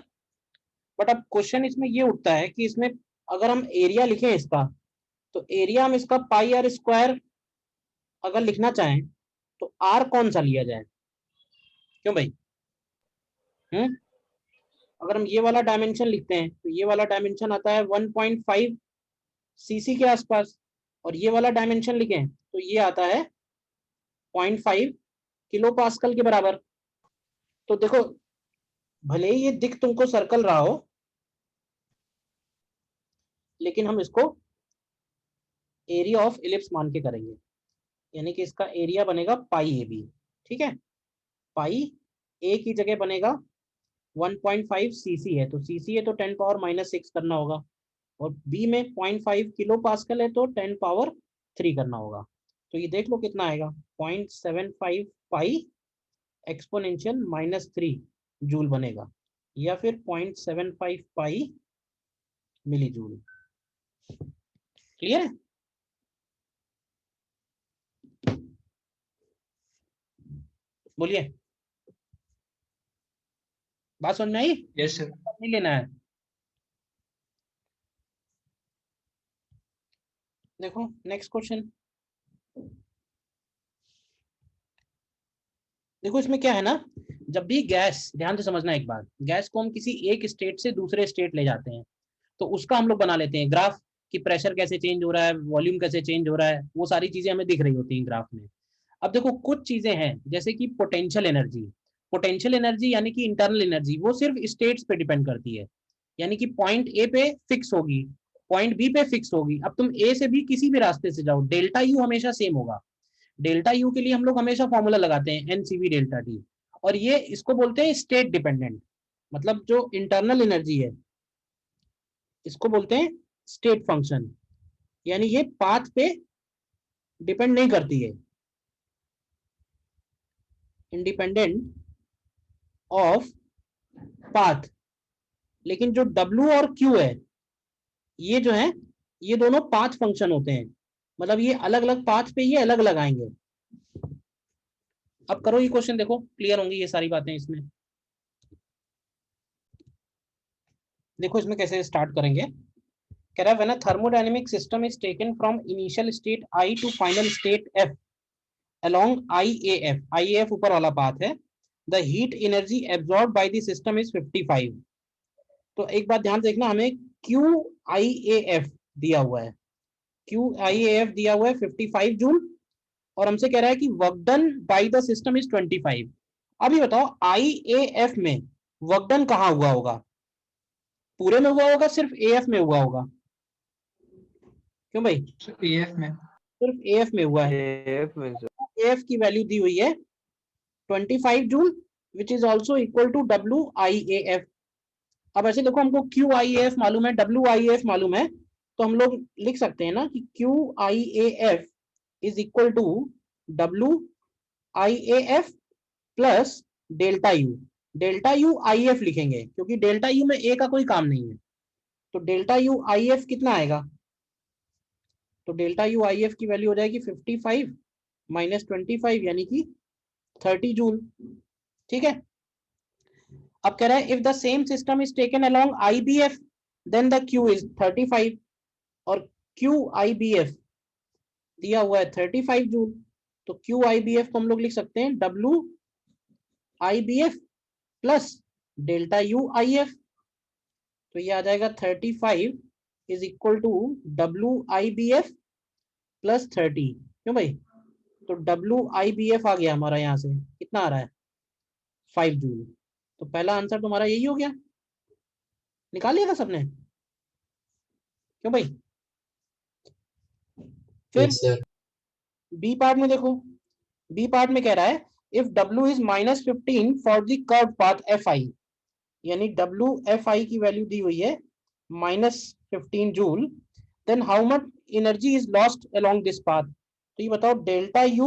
बट अब क्वेश्चन इसमें ये उठता है कि इसमें अगर हम एरिया लिखें इसका, तो एरिया हम इसका पाई आर स्क्वायर अगर लिखना चाहें तो आर कौन सा लिया जाए, क्यों भाई? अगर हम ये वाला डायमेंशन लिखते हैं तो ये वाला डायमेंशन आता है 1.5 सीसी के आसपास, और ये वाला डायमेंशन लिखें तो ये आता है 0.5 किलो पास्कल के बराबर। तो देखो भले ही ये दिख तुमको सर्कल रहा हो, लेकिन हम इसको एरिया ऑफ इलिप्स मान के करेंगे, यानी कि इसका एरिया बनेगा पाई ए बी, ठीक है। पाई ए की जगह बनेगा 1.5 सीसी है, तो सीसी है तो 10 पावर -6 करना होगा, और बी में 0.5 किलो पास्कल है तो 10 पावर 3 करना होगा। तो ये देख लो कितना आएगा, 0.75 पाई एक्सपोनेंशियल -3 जूल बनेगा, या फिर 0.75 पाई मिली जूल। क्लियर है? बोलिए, बात समझ में आई? Yes sir. नहीं लेना है। देखो नेक्स्ट क्वेश्चन, देखो इसमें क्या है ना, जब भी गैस, ध्यान से समझना एक बात, गैस को हम किसी एक स्टेट से दूसरे स्टेट ले जाते हैं तो उसका हम लोग बना लेते हैं ग्राफ, कि प्रेशर कैसे चेंज हो रहा है, वॉल्यूम कैसे चेंज हो रहा है, वो सारी चीजें हमें दिख रही होती हैं ग्राफ में। अब देखो कुछ चीजें हैं जैसे कि पोटेंशियल एनर्जी, पोटेंशियल एनर्जी यानी कि इंटरनल एनर्जी, वो सिर्फ स्टेट्स पे डिपेंड करती है, यानी कि पॉइंट ए पे फिक्स होगी, पॉइंट बी पे फिक्स होगी। अब तुम ए से बी किसी भी रास्ते से जाओ, डेल्टा यू हमेशा सेम होगा। डेल्टा यू के लिए हम लोग हमेशा फॉर्मूला लगाते हैं एनसीवी डेल्टा टी, और ये इसको बोलते हैं स्टेट डिपेंडेंट, मतलब जो इंटरनल एनर्जी है इसको बोलते हैं स्टेट फंक्शन, यानी ये पाथ पे डिपेंड नहीं करती है, इंडिपेंडेंट ऑफ पाथ। लेकिन जो W और Q है ये जो है, ये दोनों पाथ फंक्शन होते हैं, मतलब ये अलग अलग पाथ पे ये अलग अलग आएंगे। अब करो ये क्वेश्चन, देखो क्लियर होंगी ये सारी बातें इसमें। देखो इसमें कैसे स्टार्ट करेंगे। कह रहा है when a thermodynamic system is taken from initial state I to final state F along IAF, IAF ऊपर वाला पाथ है, the heat energy absorbed by the system is 55। तो एक बात ध्यान देखना, हमें QIAF दिया हुआ है, QIAF दिया हुआ है 55 जूल, और हमसे कह रहा है कि work done by the system is 25। अभी बताओ IAF में वर्क डन कहाँ हुआ होगा? पूरे में हुआ होगा, सिर्फ AF में हुआ होगा? क्यों भाई? AF में। सिर्फ AF में हुआ है। AF में सर। AF की वैल्यू दी हुई है 25 joule, which is also equal to WIAF। अब ऐसे देखो, हमको QIAF मालूम है, WIAF मालूम है, तो हम लोग लिख सकते हैं ना कि QIAF is equal to WIAF plus delta U. Delta U IF लिखेंगे क्योंकि डेल्टा यू में A का कोई काम नहीं है, तो डेल्टा यू IF कितना आएगा? तो डेल्टा यू IF की वैल्यू हो जाएगी 55 माइनस 25 यानी कि 30 जूल। ठीक है। अब कह रहा है if the same system is taken along IBF then the Q is 35, और QIBF दिया हुआ है 35 जूल, तो QIBF को हम लोग लिख सकते हैं WIBF प्लस डेल्टा UIF, तो ये आ जाएगा 35 is equal to WIBF plus 30। क्यों भाई? तो WIBF आ गया हमारा, यहाँ से कितना आ रहा है? 5 जूल। तो पहला आंसर तुम्हारा यही हो गया, निकाल लिया था सबने? क्यों भाई? फिर यस सर। बी पार्ट में देखो, बी पार्ट में कह रहा है if W is -15 for the curve path FI, यानी WFI की वैल्यू दी हुई है -15 joule, then how much energy is lost along this path. तो ये बताओ डेल्टा यू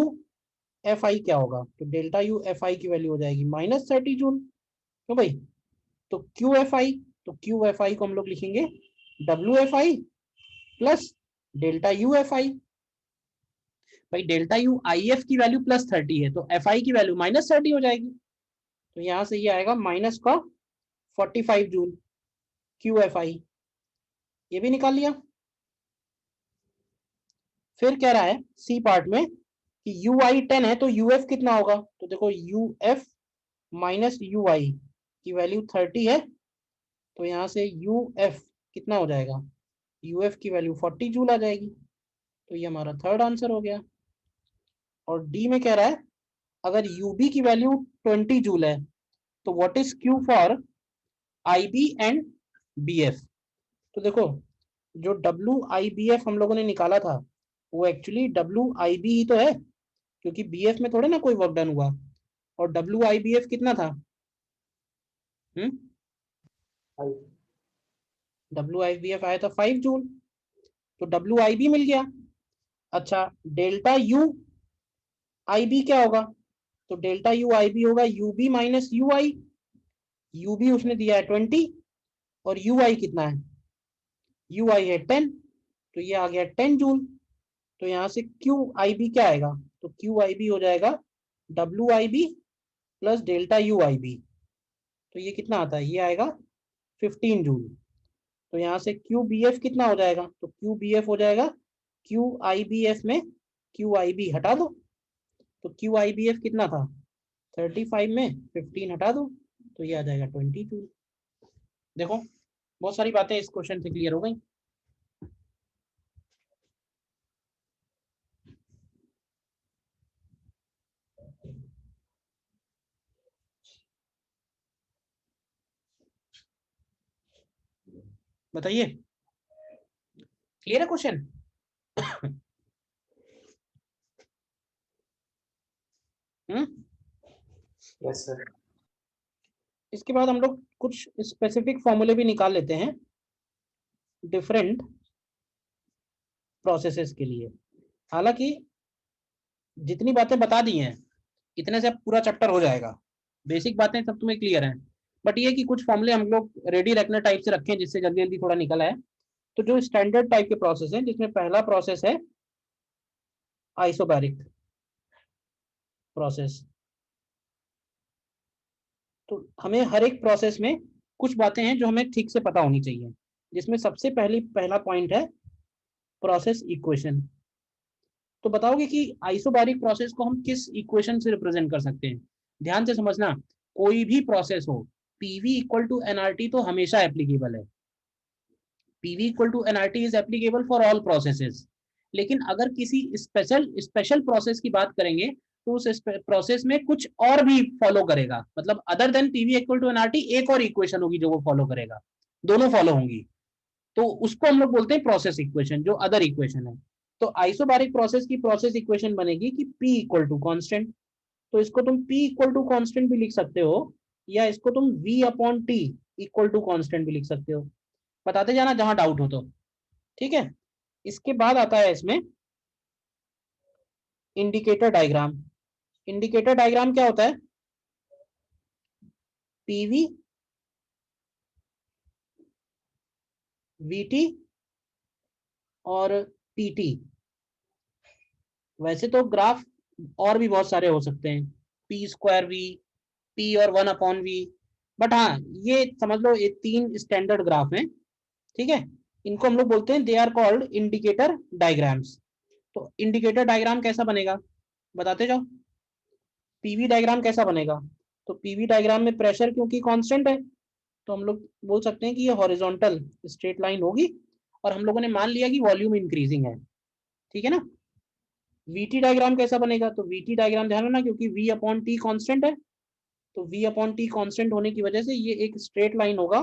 FI क्या होगा? तो डेल्टा यू FI की वैल्यू हो जाएगी -30 जूल। क्यों भाई? तो QFI, तो QFI को हम लोग लिखेंगे WFI प्लस डेल्टा UFI। भाई डेल्टा यू IF की वैल्यू +30 है, तो FI की वैल्यू -30 हो जाएगी, तो यहां से ये आएगा माइनस का 45 जूल QFI। ये भी निकाल लिया। फिर कह रहा है सी पार्ट में कि UI 10 है तो UF कितना होगा? तो देखो UF माइनस UI की वैल्यू 30 है, तो यहाँ से UF कितना हो जाएगा? UF की वैल्यू 40 जूल आ जाएगी, तो ये हमारा थर्ड आंसर हो गया। और डी में कह रहा है अगर UB की वैल्यू 20 जूल है तो what is Q for IB and BF। तो देखो जो WIBF हम लोगों ने निकाला था वो एक्चुअली WIB ही तो है, क्योंकि BF में थोड़े ना कोई वर्क डन हुआ, और WIBF कितना था? WIBF आया था 5 जूल, तो WIB मिल गया। अच्छा डेल्टा UIB क्या होगा? तो डेल्टा UIB होगा UB माइनस UI। UB उसने दिया है 20 और UI कितना है? UI है 10, तो ये आ गया 10 जूल। तो यहाँ से QIB क्या आएगा? तो QIB हो जाएगा WIB प्लस डेल्टा UIB, तो ये कितना आता है? ये आएगा 15 जूल। तो यहाँ से QBF कितना हो जाएगा? तो QBF हो जाएगा QIBF में QIB हटा दो, तो QIBF कितना था? 35 में 15 हटा दो, तो ये आ जाएगा 20 जूल। देखो बहुत सारी बातें इस क्वेश्चन से क्लियर हो गई। बताइए क्लियर है क्वेश्चन? Yes sir. इसके बाद हम लोग कुछ स्पेसिफिक फॉर्मूले भी निकाल लेते हैं डिफरेंट प्रोसेसेस के लिए। हालांकि जितनी बातें बता दी हैं इतने से पूरा चैप्टर हो जाएगा, बेसिक बातें सब तुम्हें क्लियर हैं, बट ये कि कुछ फॉर्मूले हम लोग रेडी रखने टाइप से रखें जिससे जल्दी जल्दी थोड़ा निकल आए। तो जो स्टैंडर्ड टाइप के प्रोसेस हैं, जिसमें पहला प्रोसेस है आइसोबैरिक प्रोसेस, तो हमें हर एक प्रोसेस में कुछ बातें हैं जो हमें ठीक से पता होनी चाहिए, जिसमें सबसे पहला पॉइंट है प्रोसेस इक्वेशन। तो बताओगे कि आइसोबारिक प्रोसेस को हम किस इक्वेशन से रिप्रेजेंट कर सकते हैं? ध्यान से समझना, कोई भी प्रोसेस हो, पीवी इक्वल टू एनआरटी तो हमेशा एप्लीकेबल है। PV equal to NRT is applicable for all processes. लेकिन अगर किसी स्पेशल प्रोसेस की बात करेंगे तो उस प्रोसेस में कुछ और भी फॉलो करेगा, मतलब other than PV equal to NRT एक और इक्वेशन होगी जो वो फॉलो करेगा, दोनों फॉलो होंगी, तो उसको हम लोग बोलते हैं प्रोसेस इक्वेशन, जो अदर इक्वेशन है। तो आइसोबारिक प्रोसेस की प्रोसेस इक्वेशन बनेगी कि P इक्वल टू कॉन्स्टेंट, तो इसको तुम P इक्वल टू कॉन्स्टेंट भी लिख सकते हो, या इसको तुम V upon T equal to constant भी लिख सकते हो, बताते जाना जहां डाउट हो तो। ठीक है, इसके बाद आता है इसमें इंडिकेटर डायग्राम। इंडिकेटर डायग्राम क्या होता है? पीवी, वीटी और पीटी। वैसे तो ग्राफ और भी बहुत सारे हो सकते हैं, पी स्क्वायर वी, पी और 1/v, बट हाँ ये समझ लो ये 3 स्टैंडर्ड ग्राफ हैं। ठीक है, इनको हम लोग बोलते हैं, they are called indicator diagrams. तो इंडिकेटर डायग्राम कैसा बनेगा बताते जाओ। पीवी डायग्राम कैसा बनेगा? तो पीवी डायग्राम में प्रेशर क्योंकि कांस्टेंट है, तो हम लोग बोल सकते हैं कि ये हॉरिजॉन्टल स्ट्रेट लाइन होगी, और हम लोगों ने मान लिया कि वॉल्यूम इंक्रीजिंग है। ठीक है ना। वीटी डायग्राम कैसा बनेगा? तो वीटी डायग्राम ध्यान रखना, क्योंकि वी अपॉन टी कॉन्स्टेंट है, तो v अपॉन टी कॉन्स्टेंट होने की वजह से ये एक स्ट्रेट लाइन होगा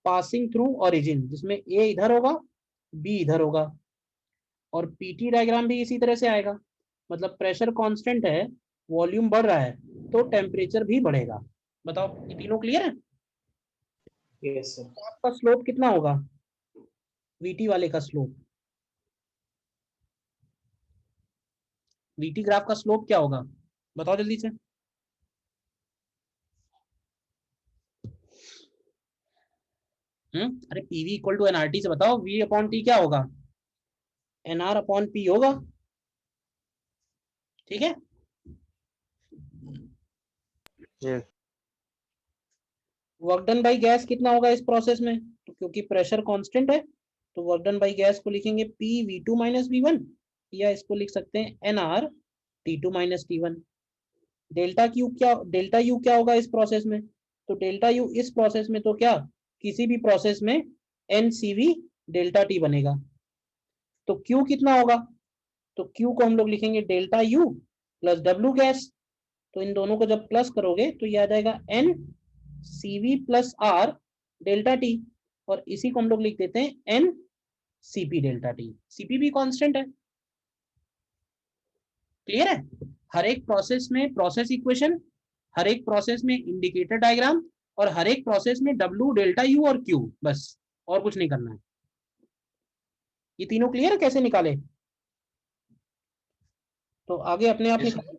पासिंग थ्रू ओरिजिन, जिसमें a इधर होगा, b इधर होगा। और पीटी डायग्राम भी इसी तरह से आएगा, मतलब प्रेशर कांस्टेंट है, वॉल्यूम बढ़ रहा है, तो टेम्परेचर भी बढ़ेगा। बताओ, ये तीनों क्लियर है? Yes, sir. आपका स्लोप कितना होगा वीटी वाले का स्लोप? वीटी ग्राफ का स्लोप क्या होगा बताओ जल्दी से। अरे पीवी इक्वल टू एनआरटी से बताओ, वी अपॉन टी क्या होगा? एनआर अपॉन पी होगा। ठीक है, yes work done by gas कितना होगा इस प्रोसेस में? तो क्योंकि प्रेशर कांस्टेंट है, तो वर्क डन बाई गैस को लिखेंगे P V two minus V one, या इसको लिख सकते हैं N R T two minus T one. Delta U क्या होगा इस प्रोसेस में? तो डेल्टा यू इस प्रोसेस में तो क्या, किसी भी प्रोसेस में N C V delta T बनेगा। तो क्यू कितना होगा? तो क्यू को हम लोग लिखेंगे delta U plus W gas, तो इन दोनों को जब प्लस करोगे तो ये आ जाएगा N C V plus R delta T, और इसी को हम लोग लिख देते हैं N CP delta T. CP भी कांस्टेंट है। क्लियर है? हर एक प्रोसेस में प्रोसेस इक्वेशन, हर एक प्रोसेस में इंडिकेटर डायग्राम, और हर एक प्रोसेस में डब्ल्यू डेल्टा यू और क्यू, बस और कुछ नहीं करना है। ये तीनों क्लियर है कैसे निकाले? तो आगे अपने आप Yes, निकालो।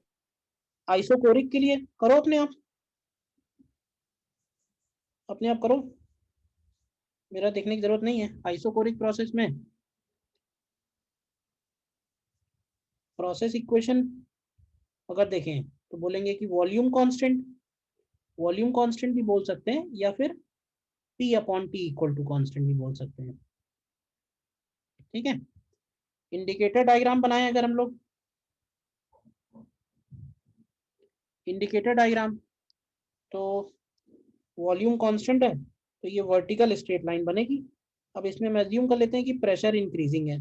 आइसोकोरिक के लिए करो अपने आप, अपने आप करो, मेरा देखने की जरूरत नहीं है। आइसोकोरिक प्रोसेस में प्रोसेस इक्वेशन अगर देखें तो बोलेंगे कि वॉल्यूम कांस्टेंट, वॉल्यूम कांस्टेंट भी बोल सकते हैं, या फिर P upon T equal to constant भी बोल सकते हैं। ठीक है, इंडिकेटर डायग्राम बनाए अगर हम लोग, इंडिकेटर डायग्राम, तो वॉल्यूम कांस्टेंट है तो ये वर्टिकल स्ट्रेट लाइन बनेगी। अब इसमें हम एज्यूम कर लेते हैं कि प्रेशर इंक्रीजिंग है,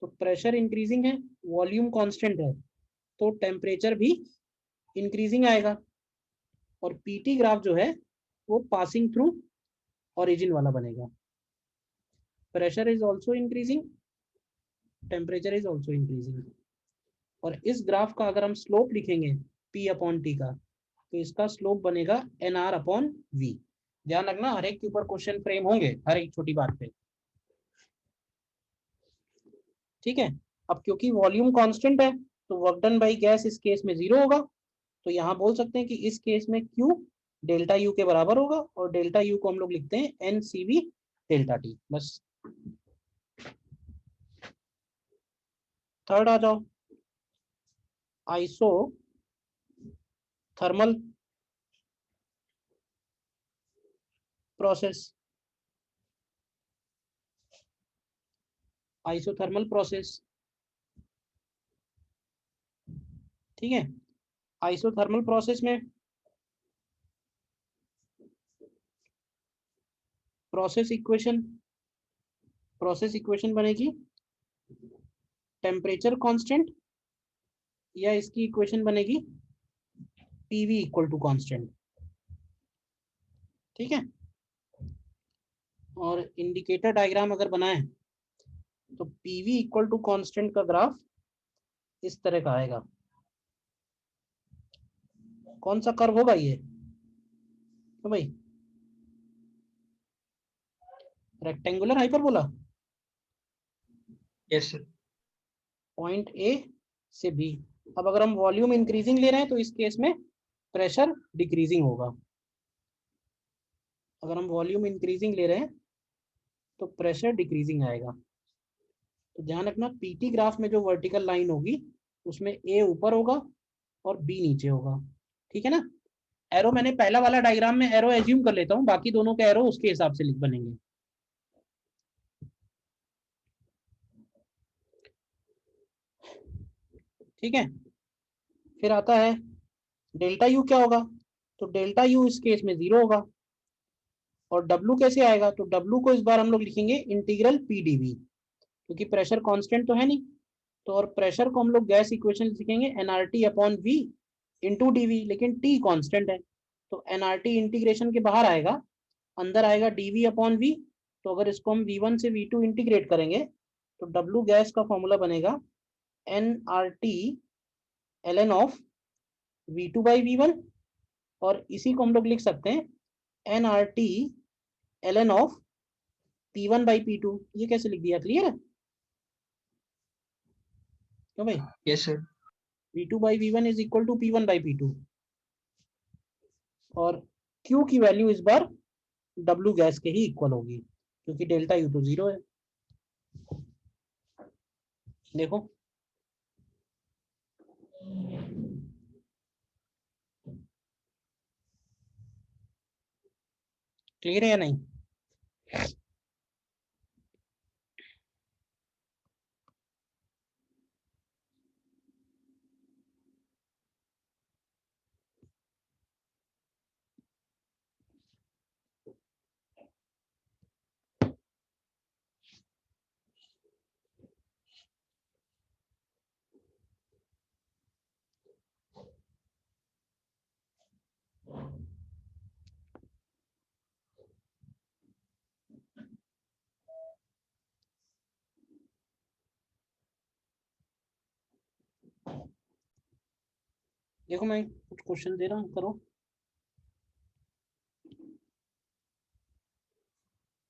तो प्रेशर इंक्रीजिंग है, वॉल्यूम कांस्टेंट है, तो टेम्परेचर भी इंक्रीजिंग आएगा। और पीटी ग्राफ जो है वो पासिंग थ्रू ओरिजिन वाला बनेगा। Pressure is also increasing, temperature is also increasing. और इस ग्राफ का अगर हम स्लोप लिखेंगे P अपॉन टी का, तो इसका स्लोप बनेगा एन आर अपॉन वी। ध्यान रखना, हर एक के ऊपर क्वेश्चन फ्रेम होंगे हर एक छोटी बात पे। ठीक है, अब क्योंकि वॉल्यूम कांस्टेंट है तो वर्क डन बाई गैस इस केस में 0 होगा, तो यहाँ बोल सकते हैं कि इस केस में Q डेल्टा यू के बराबर होगा, और डेल्टा यू को हम लोग लिखते हैं N C V delta T, बस। थर्ड आ जाओ, isothermal. Process, isothermal process, ठीक है। आइसोथर्मल प्रोसेस में प्रोसेस इक्वेशन बनेगी टेम्परेचर कांस्टेंट, या इसकी इक्वेशन बनेगी पीवी इक्वल टू कांस्टेंट, ठीक है। और इंडिकेटर डायग्राम अगर बनाए तो पीवी इक्वल टू कांस्टेंट का ग्राफ इस तरह का आएगा। कौन सा कर्व होगा ये तो भाई? Rectangular hyperbola, yes sir. Point A से बी। अब अगर हम वॉल्यूम इंक्रीजिंग ले रहे हैं तो इस केस में प्रेशर डिक्रीजिंग होगा। अगर हम वॉल्यूम इंक्रीजिंग ले रहे हैं तो प्रेशर डिक्रीजिंग आएगा। तो ध्यान रखना, पीटी ग्राफ में जो वर्टिकल लाइन होगी उसमें ए ऊपर होगा और बी नीचे होगा, ठीक है ना। एरो मैंने पहला वाला डायग्राम में एरो एज्यूम कर लेता हूं, बाकी दोनों के एरो उसके हिसाब से लिख बनेंगे। ठीक है। फिर आता है डेल्टा यू क्या होगा, तो डेल्टा यू इस केस में 0 होगा। और डब्लू कैसे आएगा, तो डब्लू को इस बार हम लोग लिखेंगे इंटीग्रल पी डीवी, क्योंकि प्रेशर कांस्टेंट तो है नहीं। तो और प्रेशर को हम लोग गैस इक्वेशन लिखेंगे NRT upon V into DV, लेकिन टी कांस्टेंट है तो एनआरटी इंटीग्रेशन के बाहर आएगा, अंदर आएगा डीवी अपॉन वी। तो अगर इसको हम V1 से V2 इंटीग्रेट करेंगे तो डब्लू गैस का फॉर्मूला बनेगा NRT ln of V2 by V1, और इसी को हम लोग लिख सकते हैं NRT ln of P1 by P2। ये कैसे लिख दिया, क्लियर है क्यों भाई? Yes sir. V2 by V1 is equal to P1 by P2, और Q की वैल्यू इस बार W गैस के ही इक्वल होगी, क्योंकि डेल्टा U तो 0 है। देखो क्लियर है या नहीं? देखो मैं कुछ क्वेश्चन दे रहा हूँ, करो।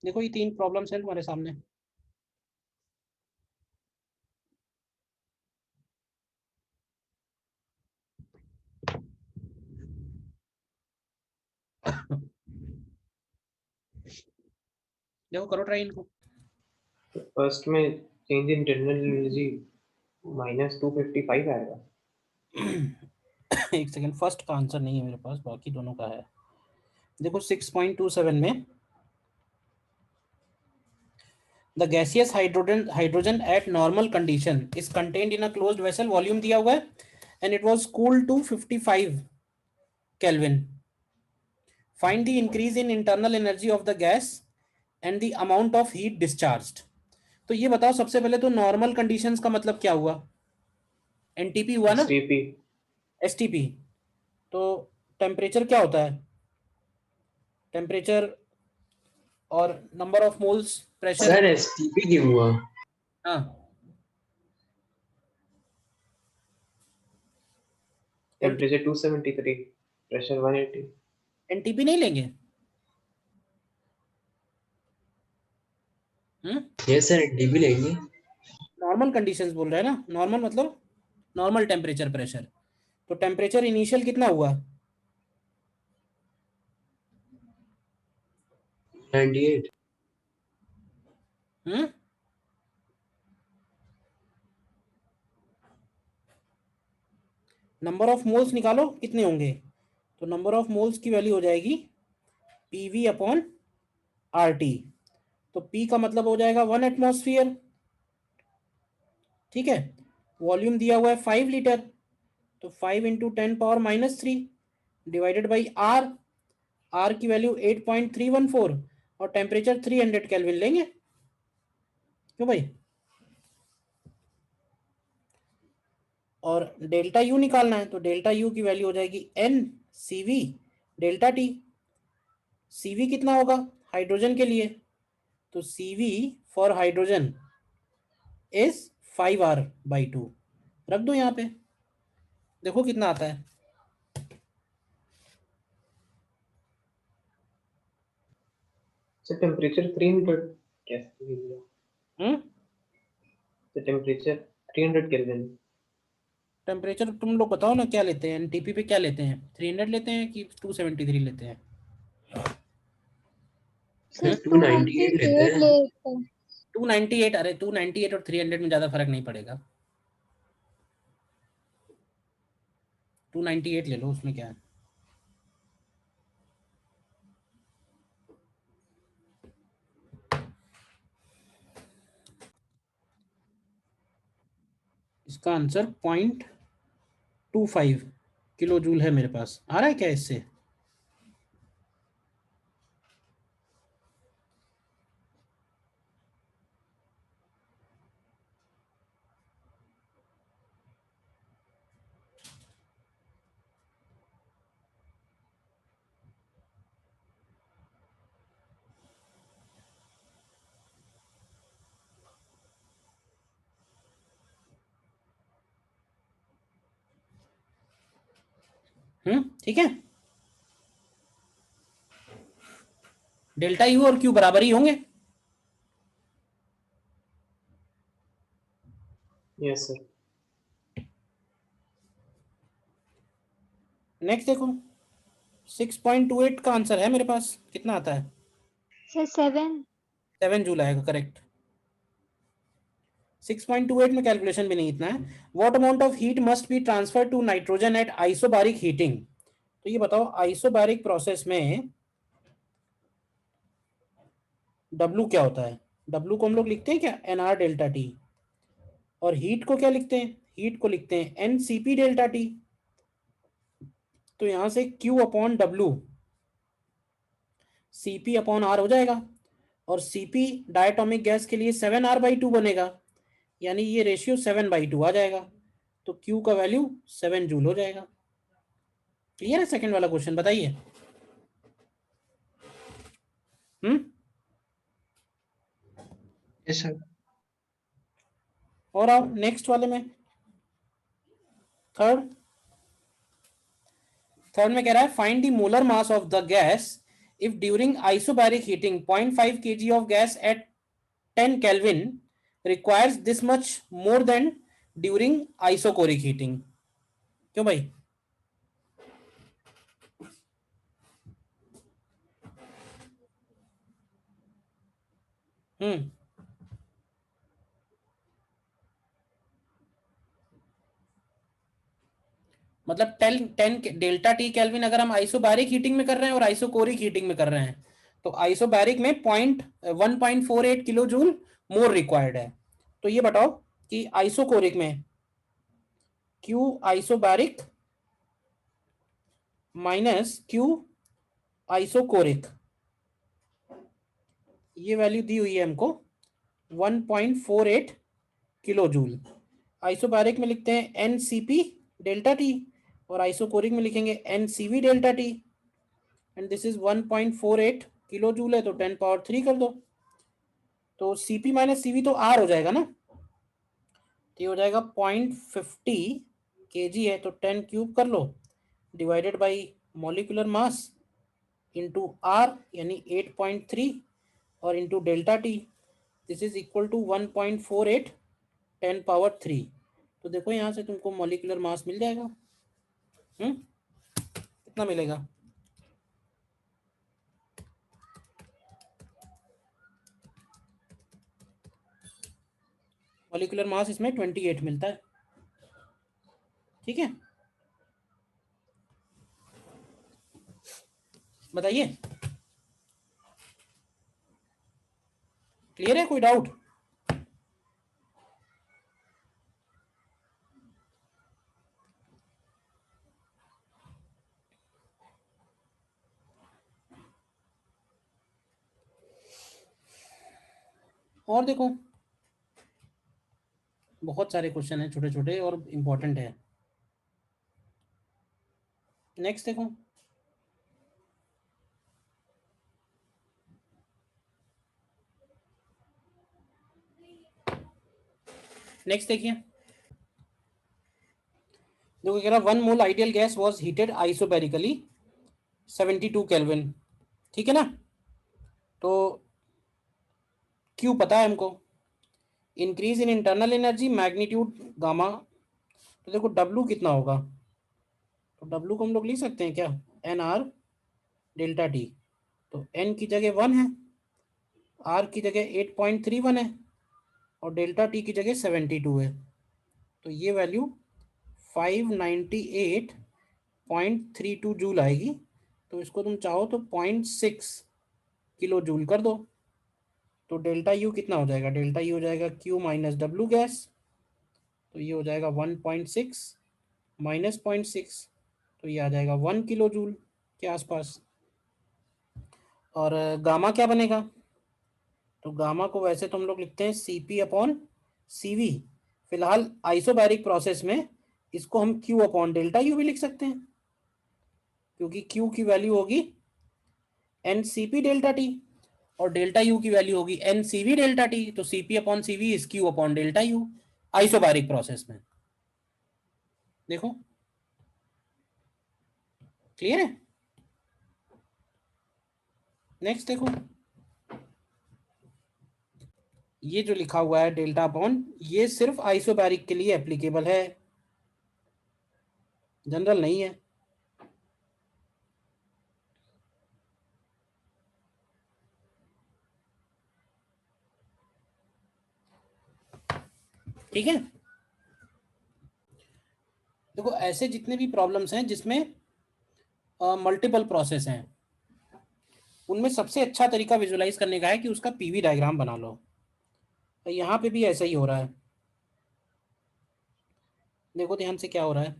देखो ये 3 प्रॉब्लम्स हैं तुम्हारे सामने। देखो करो ट्राई इनको। फर्स्ट में चेंज इन इंटरनल एनर्जी -255 आएगा। एक सेकेंड, फर्स्ट का आंसर नहीं है मेरे पास, बाकी दोनों का है। देखो 6.27 में the gaseous hydrogen at normal condition is contained in a closed vessel, volume दिया हुआ है and it was cooled to 55 kelvin. Find the increase in internal energy of the gas and the amount of heat discharged. तो ये बताओ सबसे पहले तो normal conditions का मतलब क्या हुआ? एनटीपी हुआ ना, एसटीपी। एसटीपी। तो टेम्परेचर क्या होता है? टेम्परेचर और number of moles pressure. Sir STP क्यों हुआ? हाँ, टेम्परेचर 273, प्रेशर 180। एनटीपी नहीं लेंगे? यस सर एनटीपी लेंगे। नॉर्मल कंडीशंस बोल रहे हैं ना, नॉर्मल मतलब नॉर्मल टेम्परेचर प्रेशर। तो टेम्परेचर इनिशियल कितना हुआ? 98। नंबर ऑफ मोल्स निकालो कितने होंगे, तो नंबर ऑफ मोल्स की वैल्यू हो जाएगी पीवी अपॉन RT। तो P का मतलब हो जाएगा 1 एटमॉस्फेयर, ठीक है। वॉल्यूम दिया हुआ है 5 लीटर, तो 5 into 10⁻³ divided by R। R की वैल्यू 8.314 और टेम्परेचर 300 केल्विन लेंगे, क्यों भाई। और डेल्टा U निकालना है, तो डेल्टा U की वैल्यू हो जाएगी NCV डेल्टा T। CV कितना होगा हाइड्रोजन के लिए, तो CV for hydrogen is 5R/2। रख दो यहाँ पे, देखो कितना आता है। सर टेम्परेचर 300 कैसे दिया? तो टेम्परेचर 300 केल्विन। टेम्परेचर तुम लोग बताओ ना क्या लेते हैं, एनटीपी पे क्या लेते हैं, 300 लेते हैं कि 273 लेते हैं? सर 298 लेते हैं। 298, अरे 298 और 300 में ज़्यादा फर्क नहीं पड़ेगा, 298 ले लो, उसमें क्या है। इसका आंसर 0.25 किलो जूल है मेरे पास। आ रहा है क्या इससे? ठीक है। डेल्टा यू और क्यू बराबर ही होंगे। Yes sir. नेक्स्ट देखो, 6.28 का आंसर है मेरे पास, कितना आता है? सर 7 जूल आएगा, करेक्ट। 6.28 में कैलकुलेशन भी नहीं इतना है। What amount of heat must be transfer to nitrogen at isobaric heating. तो ये बताओ आइसोबारिक प्रोसेस में W क्या होता है? W को हम लोग लिखते हैं क्या NR डेल्टा T, और हीट को क्या लिखते हैं? हीट को लिखते हैं NCP डेल्टा T। तो यहां से Q upon W CP upon R हो जाएगा, और CP डायटोमिक गैस के लिए 7R/2 बनेगा, यानी ये रेशियो 7/2 आ जाएगा। तो Q का वैल्यू 7 जूल हो जाएगा। क्लियर है सेकंड वाला क्वेश्चन? बताइए। Yes sir. और आओ नेक्स्ट वाले में, थर्ड में कह रहा है find the molar mass of the gas if during isobaric heating 0.5 kg of gas at 10 kelvin requires this much more than during isochoric heating. क्यों भाई? मतलब 10 डेल्टा टी केल्विन अगर हम आइसोबैरिक हीटिंग में कर रहे हैं और आइसोकोरिक हीटिंग में कर रहे हैं, तो आइसोबैरिक में 1.48 किलो जूल मोर रिक्वायर्ड है। तो ये बताओ कि आइसोकोरिक में Q isobaric minus Q isochoric, ये वैल्यू दी हुई है हमको 1.48 किलो जूल। आइसोबैरिक में लिखते हैं NCP डेल्टा T, और आइसोकोरिक में लिखेंगे NCV delta T, and this is 1.48 kilo joule है, तो 10⁻³ कर दो। तो CP माइनस CV तो R हो जाएगा ना, तो ये हो जाएगा 0.50 kg है, तो 10³ कर लो divided by molecular mass into R यानी 8.3 और into delta T, this is equal to 1.48 10⁻³ तो देखो यहाँ से तुमको मॉलिक्यूलर मास मिल जाएगा। कितना मिलेगा? मॉलिक्यूलर मास इसमें 28 मिलता है, ठीक है। बताइए। क्लियर है, कोई डाउट? और देखो बहुत सारे क्वेश्चन हैं छोटे छोटे और इम्पोर्टेंट है। नेक्स्ट देखो, नेक्स्ट देखिए, देखो कह रहा 1 mole ideal gas was heated isobarically 72 kelvin, ठीक है ना। तो क्यू पता है हमको, increase in internal energy magnitude gamma. तो देखो डब्लू कितना होगा, तो डब्लू को हम लोग लिख सकते हैं क्या, एन आर डेल्टा टी। तो एन की जगह 1 है, आर की जगह 8.31 है, और डेल्टा टी की जगह 72 है। तो ये वैल्यू 598.32 जूल आएगी। तो इसको तुम चाहो तो 0.6 किलो जूल कर दो। तो डेल्टा यू कितना हो जाएगा, डेल्टा यू हो जाएगा क्यू माइनस डब्लू गैस। तो ये हो जाएगा 1.6 माइनस 0.6, तो ये आ जाएगा 1 किलो जूल के आसपास। और गामा क्या बनेगा, तो गामा को वैसे तो हम लोग लिखते हैं Cp अपॉन Cv। फिलहाल आइसोबैरिक प्रोसेस में इसको हम Q अपॉन डेल्टा यू भी लिख सकते हैं, क्योंकि Q की वैल्यू होगी NCp डेल्टा टी और डेल्टा यू की वैल्यू होगी NCV डेल्टा टी। तो Cp upon Cv is Q upon delta U isobaric process में। देखो क्लियर है। नेक्स्ट देखो, ये जो लिखा हुआ है डेल्टा अपॉन, ये सिर्फ आइसोबैरिक के लिए एप्लीकेबल है, जनरल नहीं है। ठीक है, देखो ऐसे जितने भी प्रॉब्लम्स हैं जिसमें मल्टीपल प्रोसेस हैं, उनमें सबसे अच्छा तरीका विजुलाइज करने का है कि उसका पीवी डायग्राम बना लो। तो यहाँ पे भी ऐसा ही हो रहा है। देखो ध्यान से क्या हो रहा है,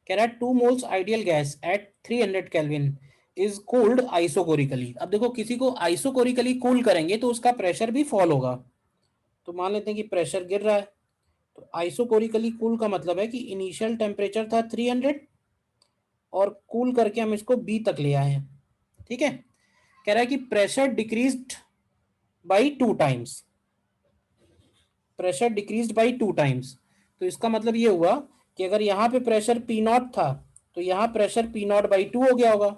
कह रहा है 2 moles ideal gas at 300 kelvin is cooled isochorically. अब देखो किसी को आइसोकोरिकली कूल करेंगे तो उसका प्रेशर भी फॉल होगा। तो मान लेते हैं कि प्रेशर गिर रहा है, तो आइसोकोरिकली कूल का मतलब है कि इनिशियल टेम्परेचर था 300 और कूल करके हम इसको बी तक ले आए हैं। ठीक है, कह रहा है कि pressure decreased by 2 times, pressure decreased by 2 times. तो इसका मतलब ये हुआ कि अगर यहाँ पे प्रेशर पी नॉट था तो यहाँ प्रेशर पी नॉट बाई 2 हो गया होगा।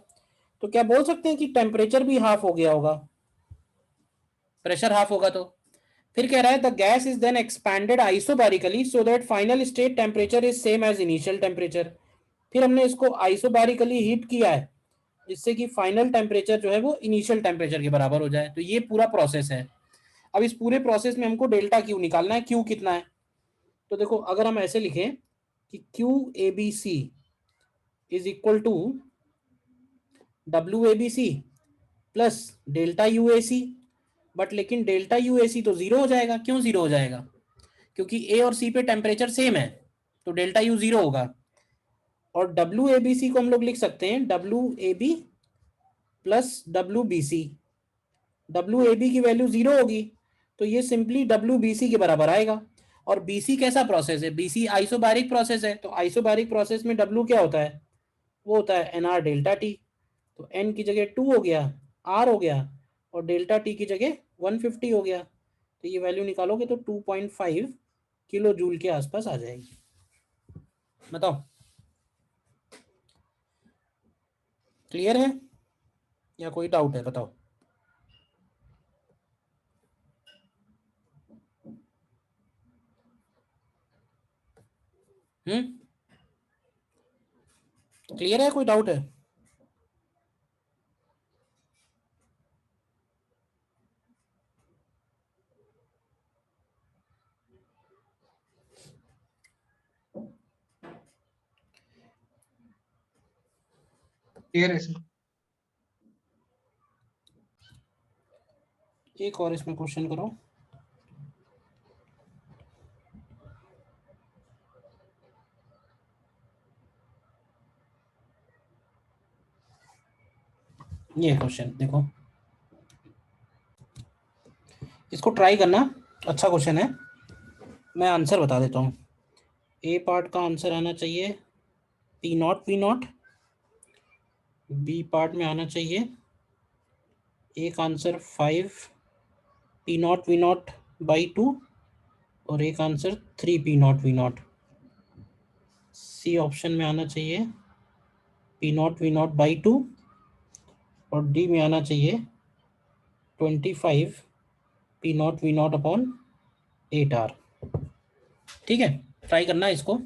तो क्या बोल सकते हैं कि टेम्परेचर भी हाफ हो गया होगा, प्रेशर हाफ होगा। तो फिर कह रहा है the gas is then expanded isobarically so that final state temperature is same as initial temperature. फिर हमने इसको आइसोबैरिकली हीट किया है जिससे कि फाइनल टेम्परेचर जो है वो इनिशियल टेम्परेचर के बराबर हो जाए। तो ये पूरा प्रोसेस है। अब इस पूरे प्रोसेस में हमको डेल्टा क्यू निकालना है, क्यू कितना है। तो देखो अगर हम ऐसे लिखें कि Q A B C is equal to W A B C plus delta U A C, but लेकिन डेल्टा यू ए सी तो जीरो हो जाएगा। क्यों जीरो हो जाएगा, क्योंकि ए और सी पे टेम्परेचर सेम है, तो डेल्टा यू जीरो होगा। और डब्ल्यू ए बी सी को हम लोग लिख सकते हैं W A B plus W B C. W A B की वैल्यू जीरो होगी तो ये सिंपली डब्ल्यू बी सी के बराबर आएगा। और बी सी कैसा प्रोसेस है, बी सी आइसोबैरिक प्रोसेस है। तो आइसोबैरिक प्रोसेस में डब्ल्यू क्या होता है, वो होता है एन आर डेल्टा टी। तो एन की जगह 2 हो गया, आर हो गया, और डेल्टा टी की जगह 150 हो गया। तो ये वैल्यू निकालोगे तो 2.5 किलो जूल के आसपास आ जाएगी। बताओ क्लियर है या कोई डाउट है, बताओ। क्लियर है, कोई डाउट है। क्लियर है सर। एक और इसमें क्वेश्चन करो। ये क्वेश्चन देखो, इसको ट्राई करना, अच्छा क्वेश्चन है। मैं आंसर बता देता हूँ। ए पार्ट का आंसर आना चाहिए P not V not, B part में आना चाहिए एक answer 5 P not V not by 2 और एक answer 3 P not V not. C option में आना चाहिए P not V not by 2 और डी में आना चाहिए 25 P not V not upon 8R। ठीक है, ट्राई करना इसको,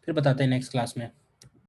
फिर बताते हैं नेक्स्ट क्लास में।